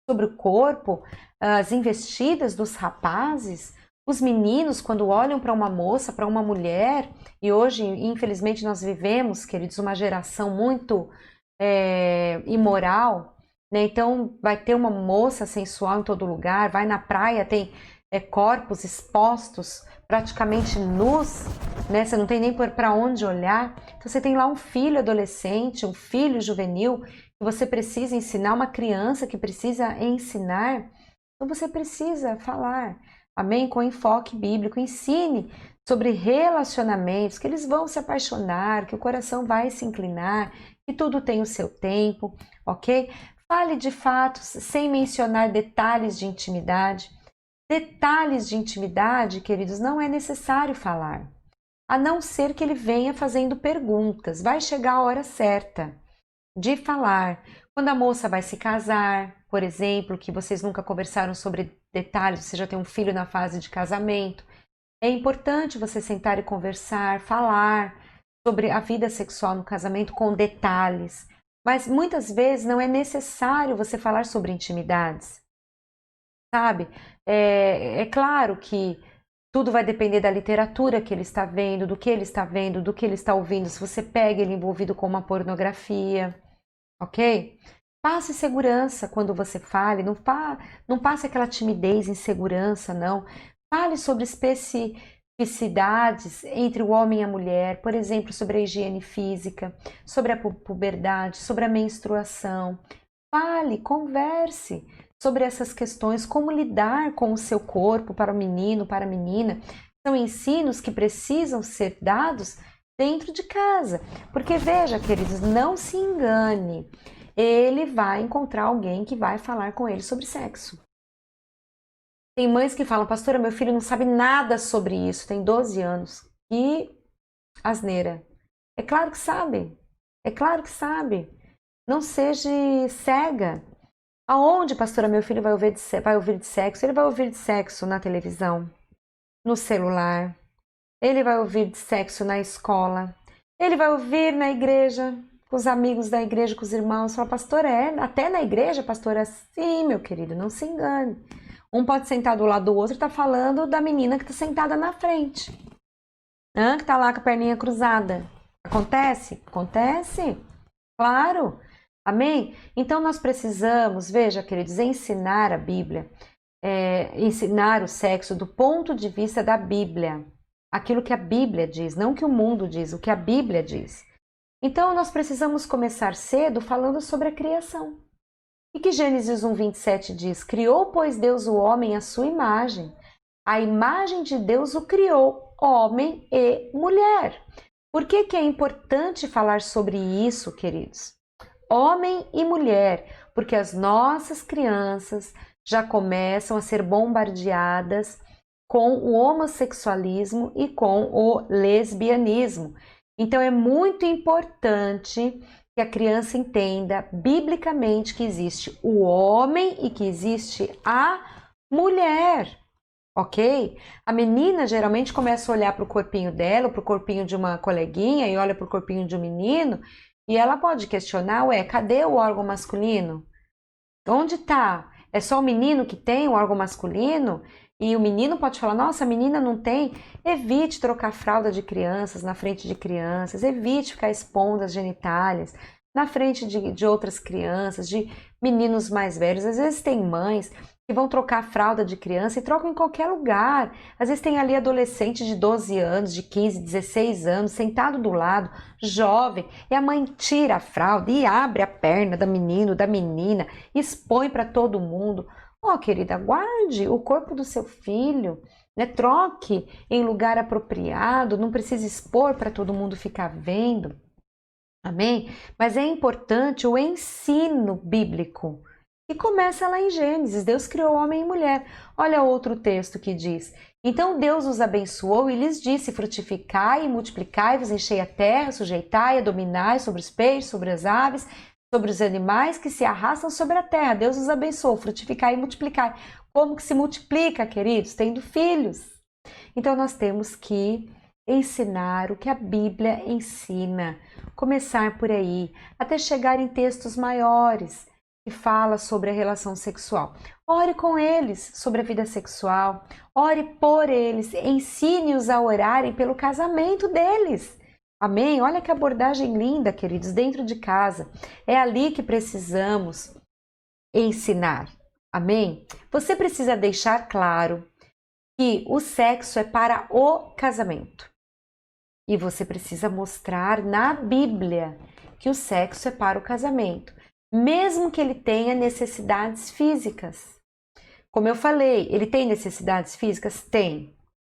sobre o corpo, as investidas dos rapazes, os meninos quando olham para uma moça, para uma mulher, e hoje, infelizmente, nós vivemos, queridos, uma geração muito imoral, né? Então, vai ter uma moça sensual em todo lugar, vai na praia, tem corpos expostos, praticamente nus, né? Você não tem nem para onde olhar. Então, você tem lá um filho adolescente, um filho juvenil, que você precisa ensinar, uma criança que precisa ensinar. Então, você precisa falar, amém? Com enfoque bíblico. Ensine sobre relacionamentos, que eles vão se apaixonar, que o coração vai se inclinar, que tudo tem o seu tempo, ok? Fale de fatos sem mencionar detalhes de intimidade. Detalhes de intimidade, queridos, não é necessário falar, a não ser que ele venha fazendo perguntas. Vai chegar a hora certa de falar. Quando a moça vai se casar, por exemplo, que vocês nunca conversaram sobre detalhes, você já tem um filho na fase de casamento, é importante você sentar e conversar, falar sobre a vida sexual no casamento com detalhes. Mas muitas vezes não é necessário você falar sobre intimidades, sabe? É claro que tudo vai depender da literatura que ele está vendo, do que ele está vendo, do que ele está ouvindo. Se você pega ele envolvido com uma pornografia, ok? Passe segurança quando você fale, não passe aquela timidez, insegurança, não. Fale sobre especificidades entre o homem e a mulher, por exemplo, sobre a higiene física, sobre a puberdade, sobre a menstruação. Fale, converse sobre essas questões, como lidar com o seu corpo para o menino, para a menina. São ensinos que precisam ser dados dentro de casa. Porque veja, queridos, não se engane. Ele vai encontrar alguém que vai falar com ele sobre sexo. Tem mães que falam, pastora, meu filho não sabe nada sobre isso, tem 12 anos. Que asneira. É claro que sabe. É claro que sabe. Não seja cega. Aonde, pastora, meu filho vai ouvir de sexo? Ele vai ouvir de sexo na televisão, no celular. Ele vai ouvir de sexo na escola. Ele vai ouvir na igreja, com os amigos da igreja, com os irmãos. Fala, pastora, até na igreja, pastora? Sim, meu querido, não se engane. Um pode sentar do lado do outro e tá falando da menina que tá sentada na frente. Que tá lá com a perninha cruzada. Acontece? Acontece. Claro. Amém? Então nós precisamos, veja, queridos, ensinar a Bíblia, ensinar o sexo do ponto de vista da Bíblia. Aquilo que a Bíblia diz, não o que o mundo diz, o que a Bíblia diz. Então nós precisamos começar cedo falando sobre a criação. E que Gênesis 1:27 diz? Criou, pois, Deus o homem à sua imagem. A imagem de Deus o criou, homem e mulher. Por que que é importante falar sobre isso, queridos? Homem e mulher, porque as nossas crianças já começam a ser bombardeadas com o homossexualismo e com o lesbianismo. Então é muito importante que a criança entenda biblicamente que existe o homem e que existe a mulher, ok? A menina geralmente começa a olhar para o corpinho dela, para o corpinho de uma coleguinha e olha para o corpinho de um menino e ela pode questionar, ué, cadê o órgão masculino? Onde tá? É só o menino que tem o órgão masculino? E o menino pode falar, nossa, a menina não tem. Evite trocar fralda de crianças na frente de crianças, evite ficar expondo as genitálias na frente de outras crianças, de meninos mais velhos. Às vezes tem mães que vão trocar fralda de criança e trocam em qualquer lugar. Às vezes tem ali adolescente de 12 anos, de 15, 16 anos, sentado do lado, jovem, e a mãe tira a fralda e abre a perna do menino, da menina, expõe para todo mundo. Ó, querida, guarde o corpo do seu filho, né? Troque em lugar apropriado, não precisa expor para todo mundo ficar vendo. Amém? Mas é importante o ensino bíblico. E começa lá em Gênesis, Deus criou homem e mulher. Olha outro texto que diz: então Deus os abençoou e lhes disse: frutificai e multiplicai-vos, enchei a terra, sujeitai e dominai sobre os peixes, sobre as aves, sobre os animais que se arrastam sobre a terra. Deus os abençoou, frutificai e multiplicai. Como que se multiplica, queridos? Tendo filhos. Então nós temos que ensinar o que a Bíblia ensina, começar por aí, até chegar em textos maiores que fala sobre a relação sexual. Ore com eles sobre a vida sexual, ore por eles, ensine-os a orarem pelo casamento deles. Amém? Olha que abordagem linda, queridos, dentro de casa. É ali que precisamos ensinar. Amém? Você precisa deixar claro que o sexo é para o casamento. E você precisa mostrar na Bíblia que o sexo é para o casamento, mesmo que ele tenha necessidades físicas. Como eu falei, ele tem necessidades físicas? Tem.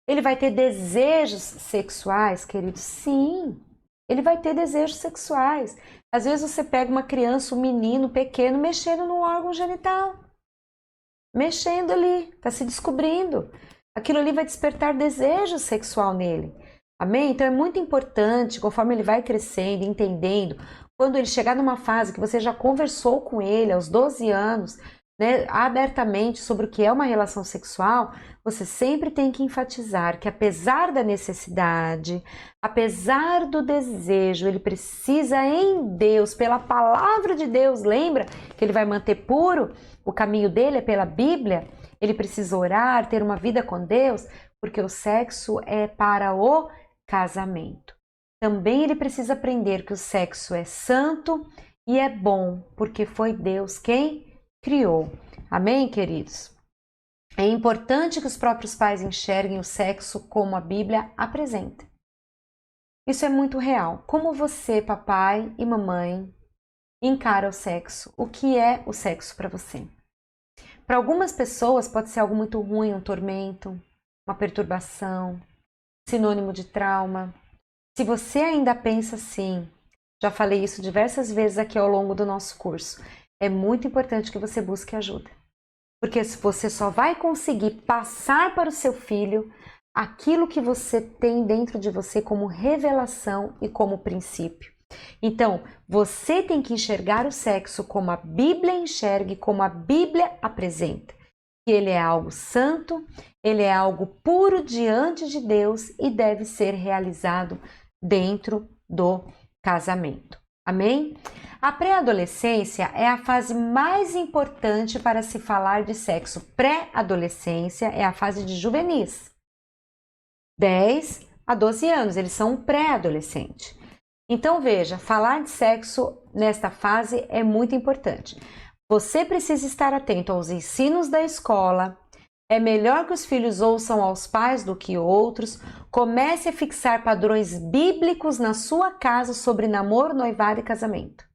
Ele vai ter desejos sexuais, querido? Sim, ele vai ter desejos sexuais. Às vezes você pega uma criança, um menino pequeno, mexendo no órgão genital. Mexendo ali, está se descobrindo. Aquilo ali vai despertar desejo sexual nele. Amém? Então é muito importante, conforme ele vai crescendo, entendendo, quando ele chegar numa fase que você já conversou com ele aos 12 anos, né, abertamente sobre o que é uma relação sexual, você sempre tem que enfatizar que apesar da necessidade, apesar do desejo, ele precisa em Deus, pela palavra de Deus, lembra que ele vai manter puro, o caminho dele é pela Bíblia, ele precisa orar, ter uma vida com Deus, porque o sexo é para o casamento. Também ele precisa aprender que o sexo é santo e é bom, porque foi Deus quem criou. Amém, queridos? É importante que os próprios pais enxerguem o sexo como a Bíblia apresenta. Isso é muito real. Como você, papai e mamãe, encara o sexo? O que é o sexo para você? Para algumas pessoas pode ser algo muito ruim, um tormento, uma perturbação, sinônimo de trauma. Se você ainda pensa assim, já falei isso diversas vezes aqui ao longo do nosso curso, é muito importante que você busque ajuda. Porque você só vai conseguir passar para o seu filho aquilo que você tem dentro de você como revelação e como princípio. Então, você tem que enxergar o sexo como a Bíblia enxerga e como a Bíblia apresenta. Que ele é algo santo, ele é algo puro diante de Deus e deve ser realizado dentro do casamento. Amém? A pré-adolescência é a fase mais importante para se falar de sexo. Pré-adolescência é a fase de juvenis. 10 a 12 anos, eles são um pré-adolescente. Então veja, falar de sexo nesta fase é muito importante. Você precisa estar atento aos ensinos da escola. É melhor que os filhos ouçam aos pais do que outros. Comece a fixar padrões bíblicos na sua casa sobre namoro, noivado e casamento.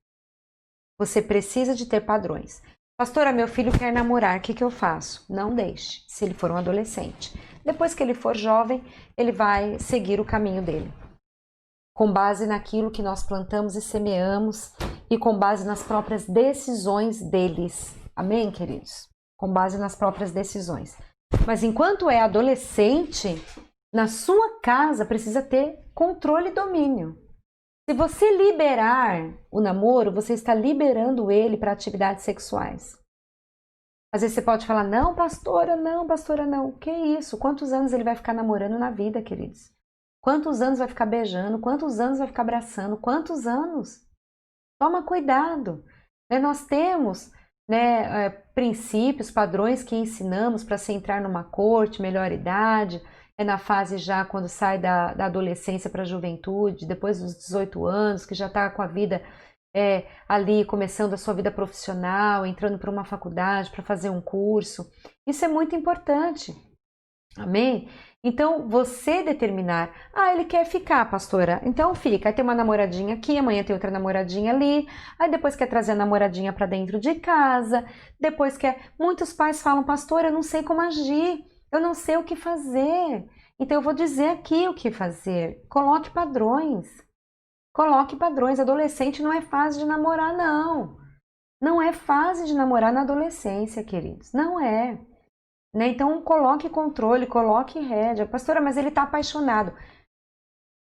Você precisa de ter padrões. Pastora, meu filho quer namorar, o que eu faço? Não deixe, se ele for um adolescente. Depois que ele for jovem, ele vai seguir o caminho dele. com base naquilo que nós plantamos e semeamos e com base nas próprias decisões deles. Amém, queridos? Com base nas próprias decisões. Mas enquanto é adolescente, na sua casa precisa ter controle e domínio. Se você liberar o namoro, você está liberando ele para atividades sexuais. Às vezes você pode falar, não, pastora, não, pastora, não. Que isso? Quantos anos ele vai ficar namorando na vida, queridos? Quantos anos vai ficar beijando? Quantos anos vai ficar abraçando? Quantos anos? Toma cuidado. Nós temos princípios, padrões que ensinamos para se entrar numa corte, melhor idade, na fase já quando sai da adolescência para a juventude, depois dos 18 anos, que já está com a vida ali, começando a sua vida profissional, entrando para uma faculdade, para fazer um curso. Isso é muito importante. Amém? Então, você determinar, ele quer ficar, pastora, então fica, aí tem uma namoradinha aqui, amanhã tem outra namoradinha ali, aí depois quer trazer a namoradinha para dentro de casa, depois quer... Muitos pais falam, pastora, eu não sei como agir, eu não sei o que fazer, então eu vou dizer aqui o que fazer. Coloque padrões, adolescente não é fase de namorar, não. Não é fase de namorar na adolescência, queridos, não é. Então, coloque controle, coloque rédea. Pastora, mas ele está apaixonado.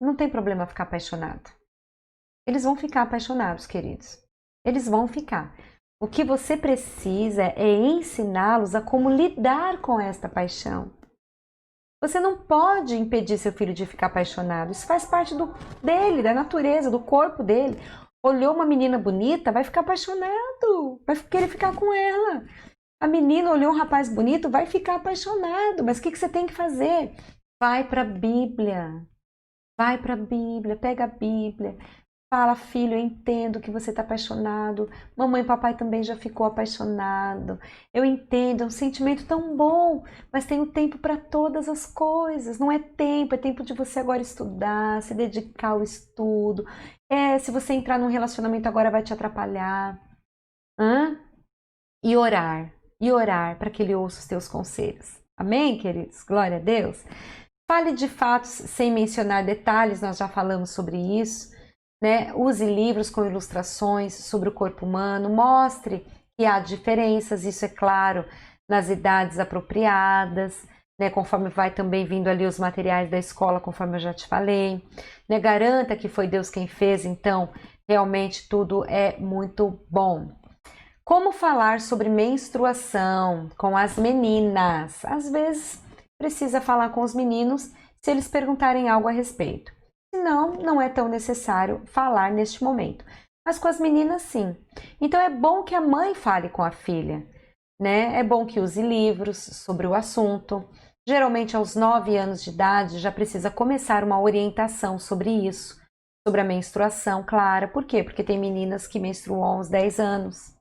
Não tem problema ficar apaixonado. Eles vão ficar apaixonados, queridos. Eles vão ficar. O que você precisa é ensiná-los a como lidar com esta paixão. Você não pode impedir seu filho de ficar apaixonado. Isso faz parte dele, da natureza, do corpo dele. Olhou uma menina bonita, vai ficar apaixonado. Vai querer ficar com ela. A menina olhou um rapaz bonito, vai ficar apaixonado. Mas o que você tem que fazer? Vai para a Bíblia. Vai para a Bíblia, pega a Bíblia. Fala, filho, eu entendo que você está apaixonado. Mamãe e papai também já ficou apaixonado. Eu entendo, é um sentimento tão bom, mas tem um tempo para todas as coisas. Não é tempo de você agora estudar, se dedicar ao estudo. Se você entrar num relacionamento agora vai te atrapalhar. E orar para que ele ouça os teus conselhos. Amém, queridos? Glória a Deus. Fale de fatos sem mencionar detalhes, nós já falamos sobre isso. Use livros com ilustrações sobre o corpo humano, mostre que há diferenças, isso é claro, nas idades apropriadas, conforme vai também vindo ali os materiais da escola, conforme eu já te falei. Garanta que foi Deus quem fez, então realmente tudo é muito bom. Como falar sobre menstruação com as meninas? Às vezes precisa falar com os meninos se eles perguntarem algo a respeito. Senão, não é tão necessário falar neste momento. Mas com as meninas, sim. Então, é bom que a mãe fale com a filha. É bom que use livros sobre o assunto. Geralmente, aos 9 anos de idade, já precisa começar uma orientação sobre isso. Sobre a menstruação, claro. Por quê? Porque tem meninas que menstruam aos 10 anos.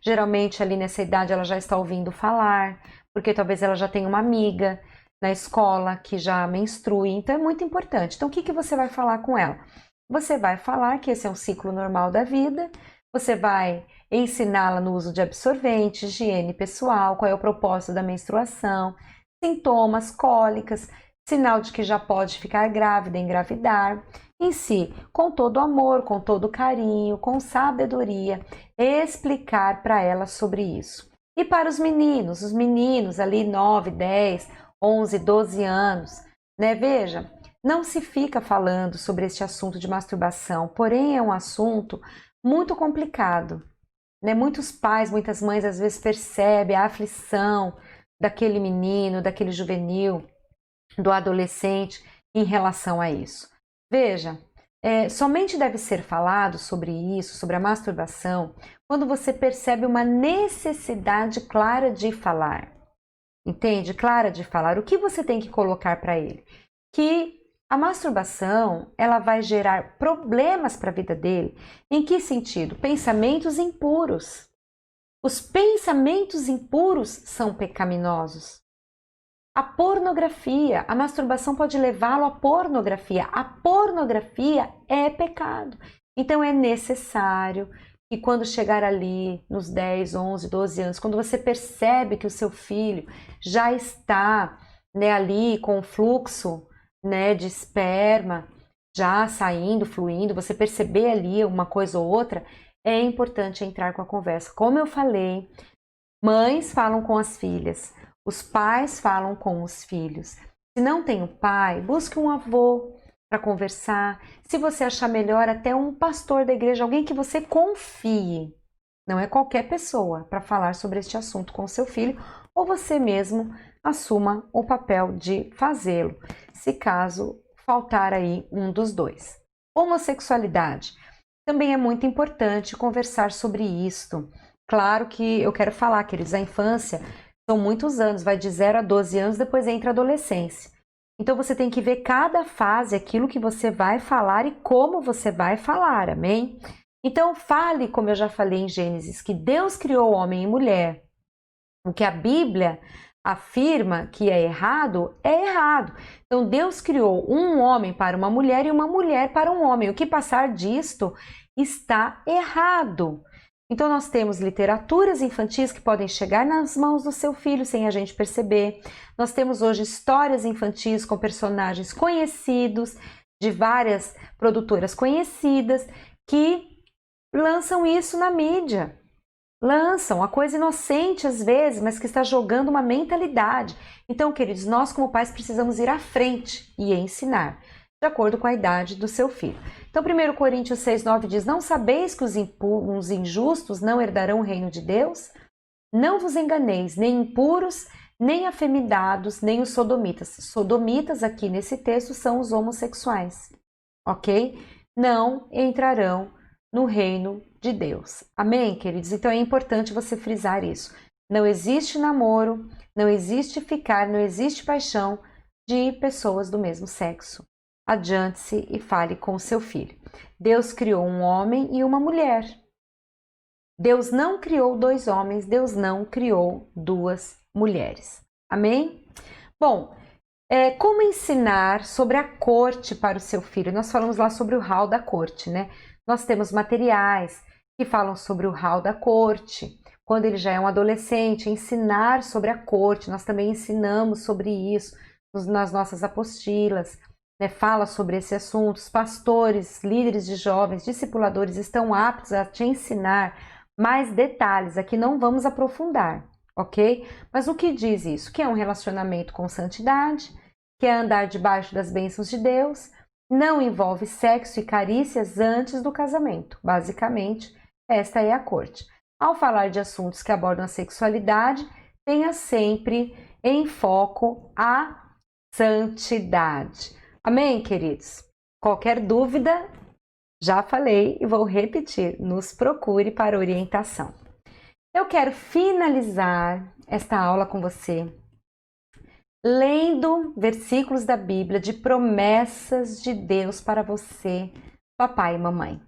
Geralmente, ali nessa idade, ela já está ouvindo falar, porque talvez ela já tenha uma amiga na escola que já menstrue. Então, é muito importante. Então, o que você vai falar com ela? Você vai falar que esse é um ciclo normal da vida, você vai ensiná-la no uso de absorventes, higiene pessoal, qual é o propósito da menstruação, sintomas, cólicas, sinal de que já pode ficar grávida, engravidar. Em si, com todo amor, com todo carinho, com sabedoria, explicar para ela sobre isso. E para os meninos ali 9, 10, 11, 12 anos, Veja, não se fica falando sobre este assunto de masturbação, porém é um assunto muito complicado. Muitos pais, muitas mães às vezes percebem a aflição daquele menino, daquele juvenil, do adolescente em relação a isso. Veja, somente deve ser falado sobre isso, sobre a masturbação, quando você percebe uma necessidade clara de falar. Entende? Clara de falar. O que você tem que colocar para ele? Que a masturbação, ela vai gerar problemas para a vida dele. Em que sentido? Pensamentos impuros. Os pensamentos impuros são pecaminosos. A pornografia, a masturbação pode levá-lo à pornografia. A pornografia é pecado. Então é necessário que quando chegar ali nos 10, 11, 12 anos, quando você percebe que o seu filho já está ali com o fluxo de esperma, já saindo, fluindo, você perceber ali uma coisa ou outra, é importante entrar com a conversa. Como eu falei, mães falam com as filhas, os pais falam com os filhos. Se não tem o pai, busque um avô para conversar. Se você achar melhor, até um pastor da igreja, alguém que você confie. Não é qualquer pessoa para falar sobre este assunto com o seu filho, ou você mesmo assuma o papel de fazê-lo, se caso faltar aí um dos dois. Homossexualidade. Também é muito importante conversar sobre isto. Claro que eu quero falar, queridos, a infância são muitos anos, vai de 0 a 12 anos, depois entra a adolescência. Então você tem que ver cada fase, aquilo que você vai falar e como você vai falar, amém? Então fale, como eu já falei em Gênesis, que Deus criou homem e mulher. O que a Bíblia afirma que é errado. Então Deus criou um homem para uma mulher e uma mulher para um homem. O que passar disto está errado. Então nós temos literaturas infantis que podem chegar nas mãos do seu filho sem a gente perceber. Nós temos hoje histórias infantis com personagens conhecidos, de várias produtoras conhecidas, que lançam isso na mídia. Lançam a coisa inocente às vezes, mas que está jogando uma mentalidade. Então, queridos, nós como pais precisamos ir à frente e ensinar, de acordo com a idade do seu filho. Então, 1 Coríntios 6,9 diz: não sabeis que os injustos não herdarão o reino de Deus? Não vos enganeis, nem impuros, nem afeminados, nem os sodomitas. Sodomitas aqui nesse texto são os homossexuais, ok? Não entrarão no reino de Deus. Amém, queridos? Então é importante você frisar isso. Não existe namoro, não existe ficar, não existe paixão de pessoas do mesmo sexo. Adiante-se e fale com o seu filho. Deus criou um homem e uma mulher. Deus não criou 2 homens, Deus não criou 2 mulheres. Amém? Bom, como ensinar sobre a corte para o seu filho? Nós falamos lá sobre o hall da corte, né? Nós temos materiais que falam sobre o hall da corte. Quando ele já é um adolescente, ensinar sobre a corte. Nós também ensinamos sobre isso nas nossas apostilas. Né? Fala sobre esse assunto. Os pastores, líderes de jovens, discipuladores estão aptos a te ensinar mais detalhes. Aqui não vamos aprofundar, ok? Mas o que diz isso? Que é um relacionamento com santidade, que é andar debaixo das bênçãos de Deus, não envolve sexo e carícias antes do casamento. Basicamente, esta é a corte. Ao falar de assuntos que abordam a sexualidade, tenha sempre em foco a santidade. Amém, queridos? Qualquer dúvida, já falei e vou repetir, nos procure para orientação. Eu quero finalizar esta aula com você lendo versículos da Bíblia de promessas de Deus para você, papai e mamãe.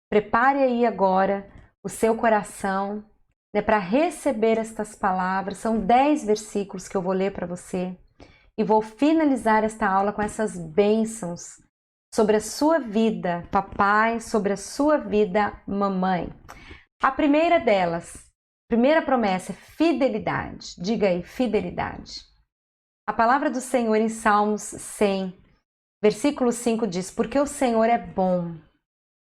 Prepare aí agora o seu coração, né, para receber estas palavras. São 10 versículos que eu vou ler para você e vou finalizar esta aula com essas bênçãos sobre a sua vida, papai, sobre a sua vida, mamãe. A primeira delas, primeira promessa é fidelidade. Diga aí, fidelidade. A palavra do Senhor em Salmos 100, versículo 5 diz: porque o Senhor é bom,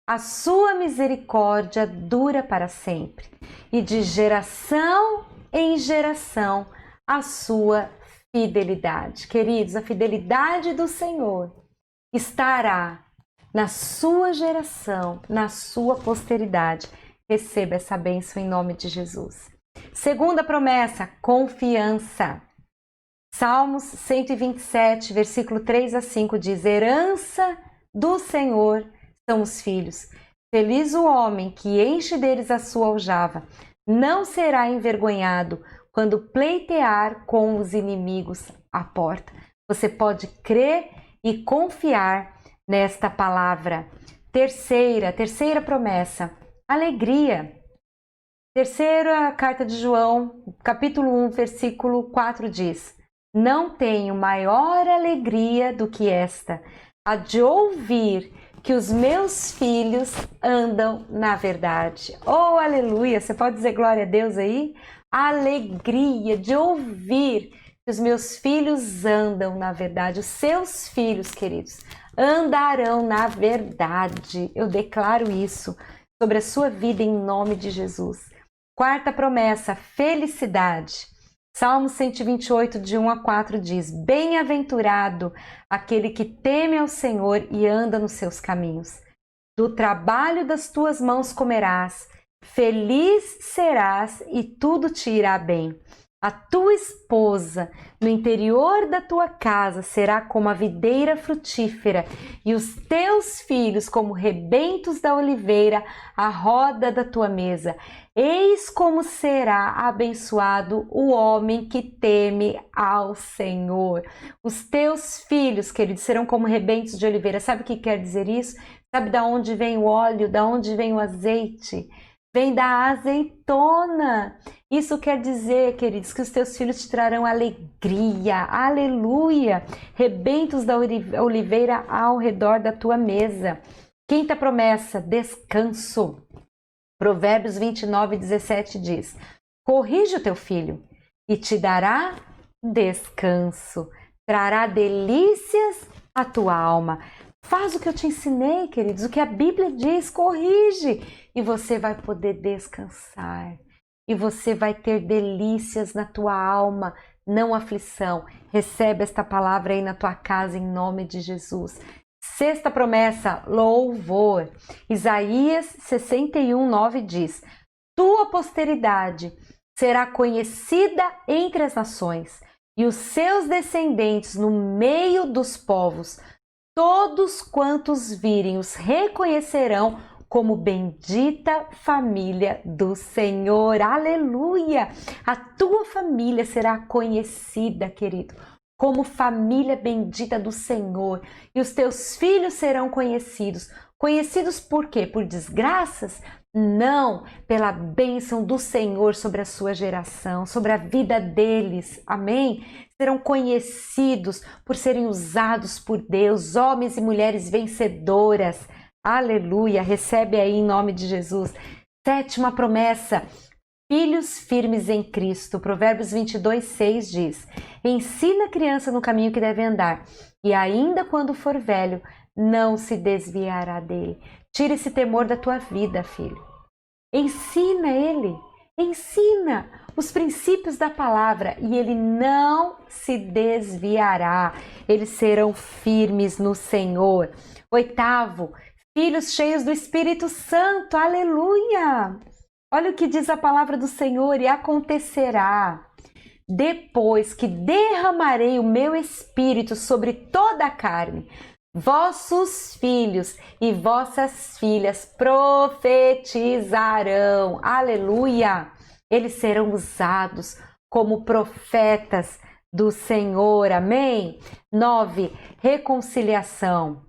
a sua misericórdia dura para sempre, e de geração em geração a sua fidelidade. Queridos, a fidelidade do Senhor estará na sua geração, na sua posteridade. Receba essa bênção em nome de Jesus. Segunda promessa, confiança. Salmos 127, versículo 3 a 5 diz: herança do Senhor são os filhos. Feliz o homem que enche deles a sua aljava. Não será envergonhado quando pleitear com os inimigos à porta. Você pode crer e confiar nesta palavra. Terceira promessa, alegria. Terceira carta de João, capítulo 1, versículo 4 diz: não tenho maior alegria do que esta, a de ouvir que os meus filhos andam na verdade. Oh, aleluia! Você pode dizer glória a Deus aí? A alegria de ouvir que os meus filhos andam na verdade. Os seus filhos, queridos, andarão na verdade. Eu declaro isso sobre a sua vida em nome de Jesus. Quarta promessa, felicidade. Salmo 128, de 1 a 4 diz: Bem-aventurado aquele que teme ao Senhor e anda nos seus caminhos. Do trabalho das tuas mãos comerás, feliz serás e tudo te irá bem. A tua esposa no interior da tua casa será como a videira frutífera e os teus filhos como rebentos da oliveira à roda da tua mesa. Eis como será abençoado o homem que teme ao Senhor. Os teus filhos, queridos, serão como rebentos de oliveira. Sabe o que quer dizer isso? Sabe de onde vem o óleo, de onde vem o azeite? Vem da azeitona. Isso quer dizer, queridos, que os teus filhos te trarão alegria, aleluia, rebentos da oliveira ao redor da tua mesa. Quinta promessa, descanso. Provérbios 29, 17 diz: Corrige o teu filho e te dará descanso, trará delícias à tua alma. Faz o que eu te ensinei, queridos, o que a Bíblia diz, corrige, e você vai poder descansar. E você vai ter delícias na tua alma, não aflição. Recebe esta palavra aí na tua casa, em nome de Jesus. Sexta promessa, louvor. Isaías 61, 9 diz: Tua posteridade será conhecida entre as nações, e os seus descendentes no meio dos povos. Todos quantos virem os reconhecerão como bendita família do Senhor. Aleluia! A tua família será conhecida, querido, como família bendita do Senhor. E os teus filhos serão conhecidos. Conhecidos por quê? Por desgraças? Não, pela bênção do Senhor sobre a sua geração, sobre a vida deles. Amém? Serão conhecidos por serem usados por Deus, homens e mulheres vencedoras. Aleluia! Recebe aí em nome de Jesus. Sétima promessa, filhos firmes em Cristo. Provérbios 22, 6 diz: Ensina a criança no caminho que deve andar, e ainda quando for velho, não se desviará dele. Tira esse temor da tua vida, filho. Ensina ele, ensina os princípios da palavra e ele não se desviará. Eles serão firmes no Senhor. Oitavo, filhos cheios do Espírito Santo. Aleluia! Olha o que diz a palavra do Senhor: e acontecerá, depois que derramarei o meu Espírito sobre toda a carne, vossos filhos e vossas filhas profetizarão. Aleluia! Eles serão usados como profetas do Senhor. Amém? 9. Reconciliação.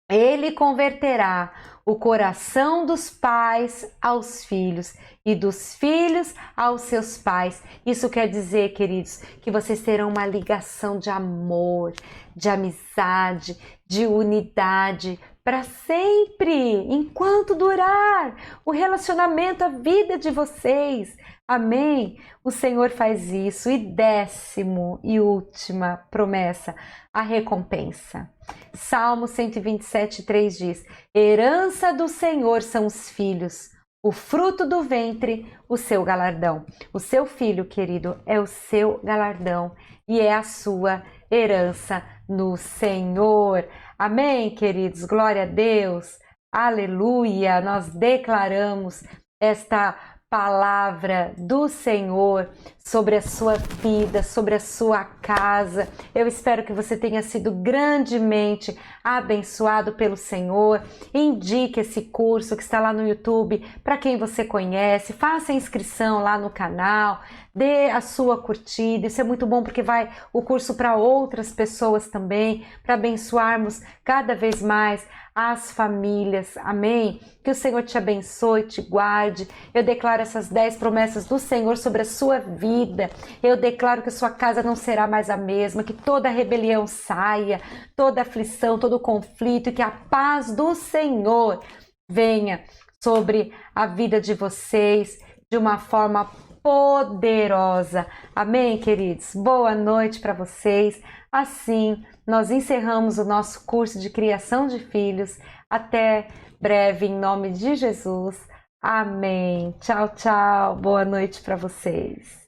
Ele converterá o coração dos pais aos filhos e dos filhos aos seus pais. Isso quer dizer, queridos, que vocês terão uma ligação de amor, de amizade, de unidade para sempre, enquanto durar o relacionamento, a vida de vocês. Amém? O Senhor faz isso. E décimo e última promessa, a recompensa. Salmo 127, 3 diz: Herança do Senhor são os filhos, o fruto do ventre, o seu galardão. O seu filho, querido, é o seu galardão e é a sua herança no Senhor. Amém, queridos? Glória a Deus. Aleluia! Nós declaramos esta palavra do Senhor sobre a sua vida, sobre a sua casa. Eu espero que você tenha sido grandemente abençoado pelo Senhor. Indique esse curso que está lá no YouTube para quem você conhece. Faça a inscrição lá no canal. Dê a sua curtida. Isso é muito bom porque vai o curso para outras pessoas também, para abençoarmos cada vez mais as famílias. Amém? Que o Senhor te abençoe, te guarde. Eu declaro essas 10 promessas do Senhor sobre a sua vida. Eu declaro que a sua casa não será mais a mesma, que toda rebelião saia, toda aflição, todo conflito, e que a paz do Senhor venha sobre a vida de vocês de uma forma poderosa. Amém, queridos? Boa noite para vocês. Assim, nós encerramos o nosso curso de criação de filhos. Até breve, em nome de Jesus. Amém. Tchau, tchau. Boa noite para vocês.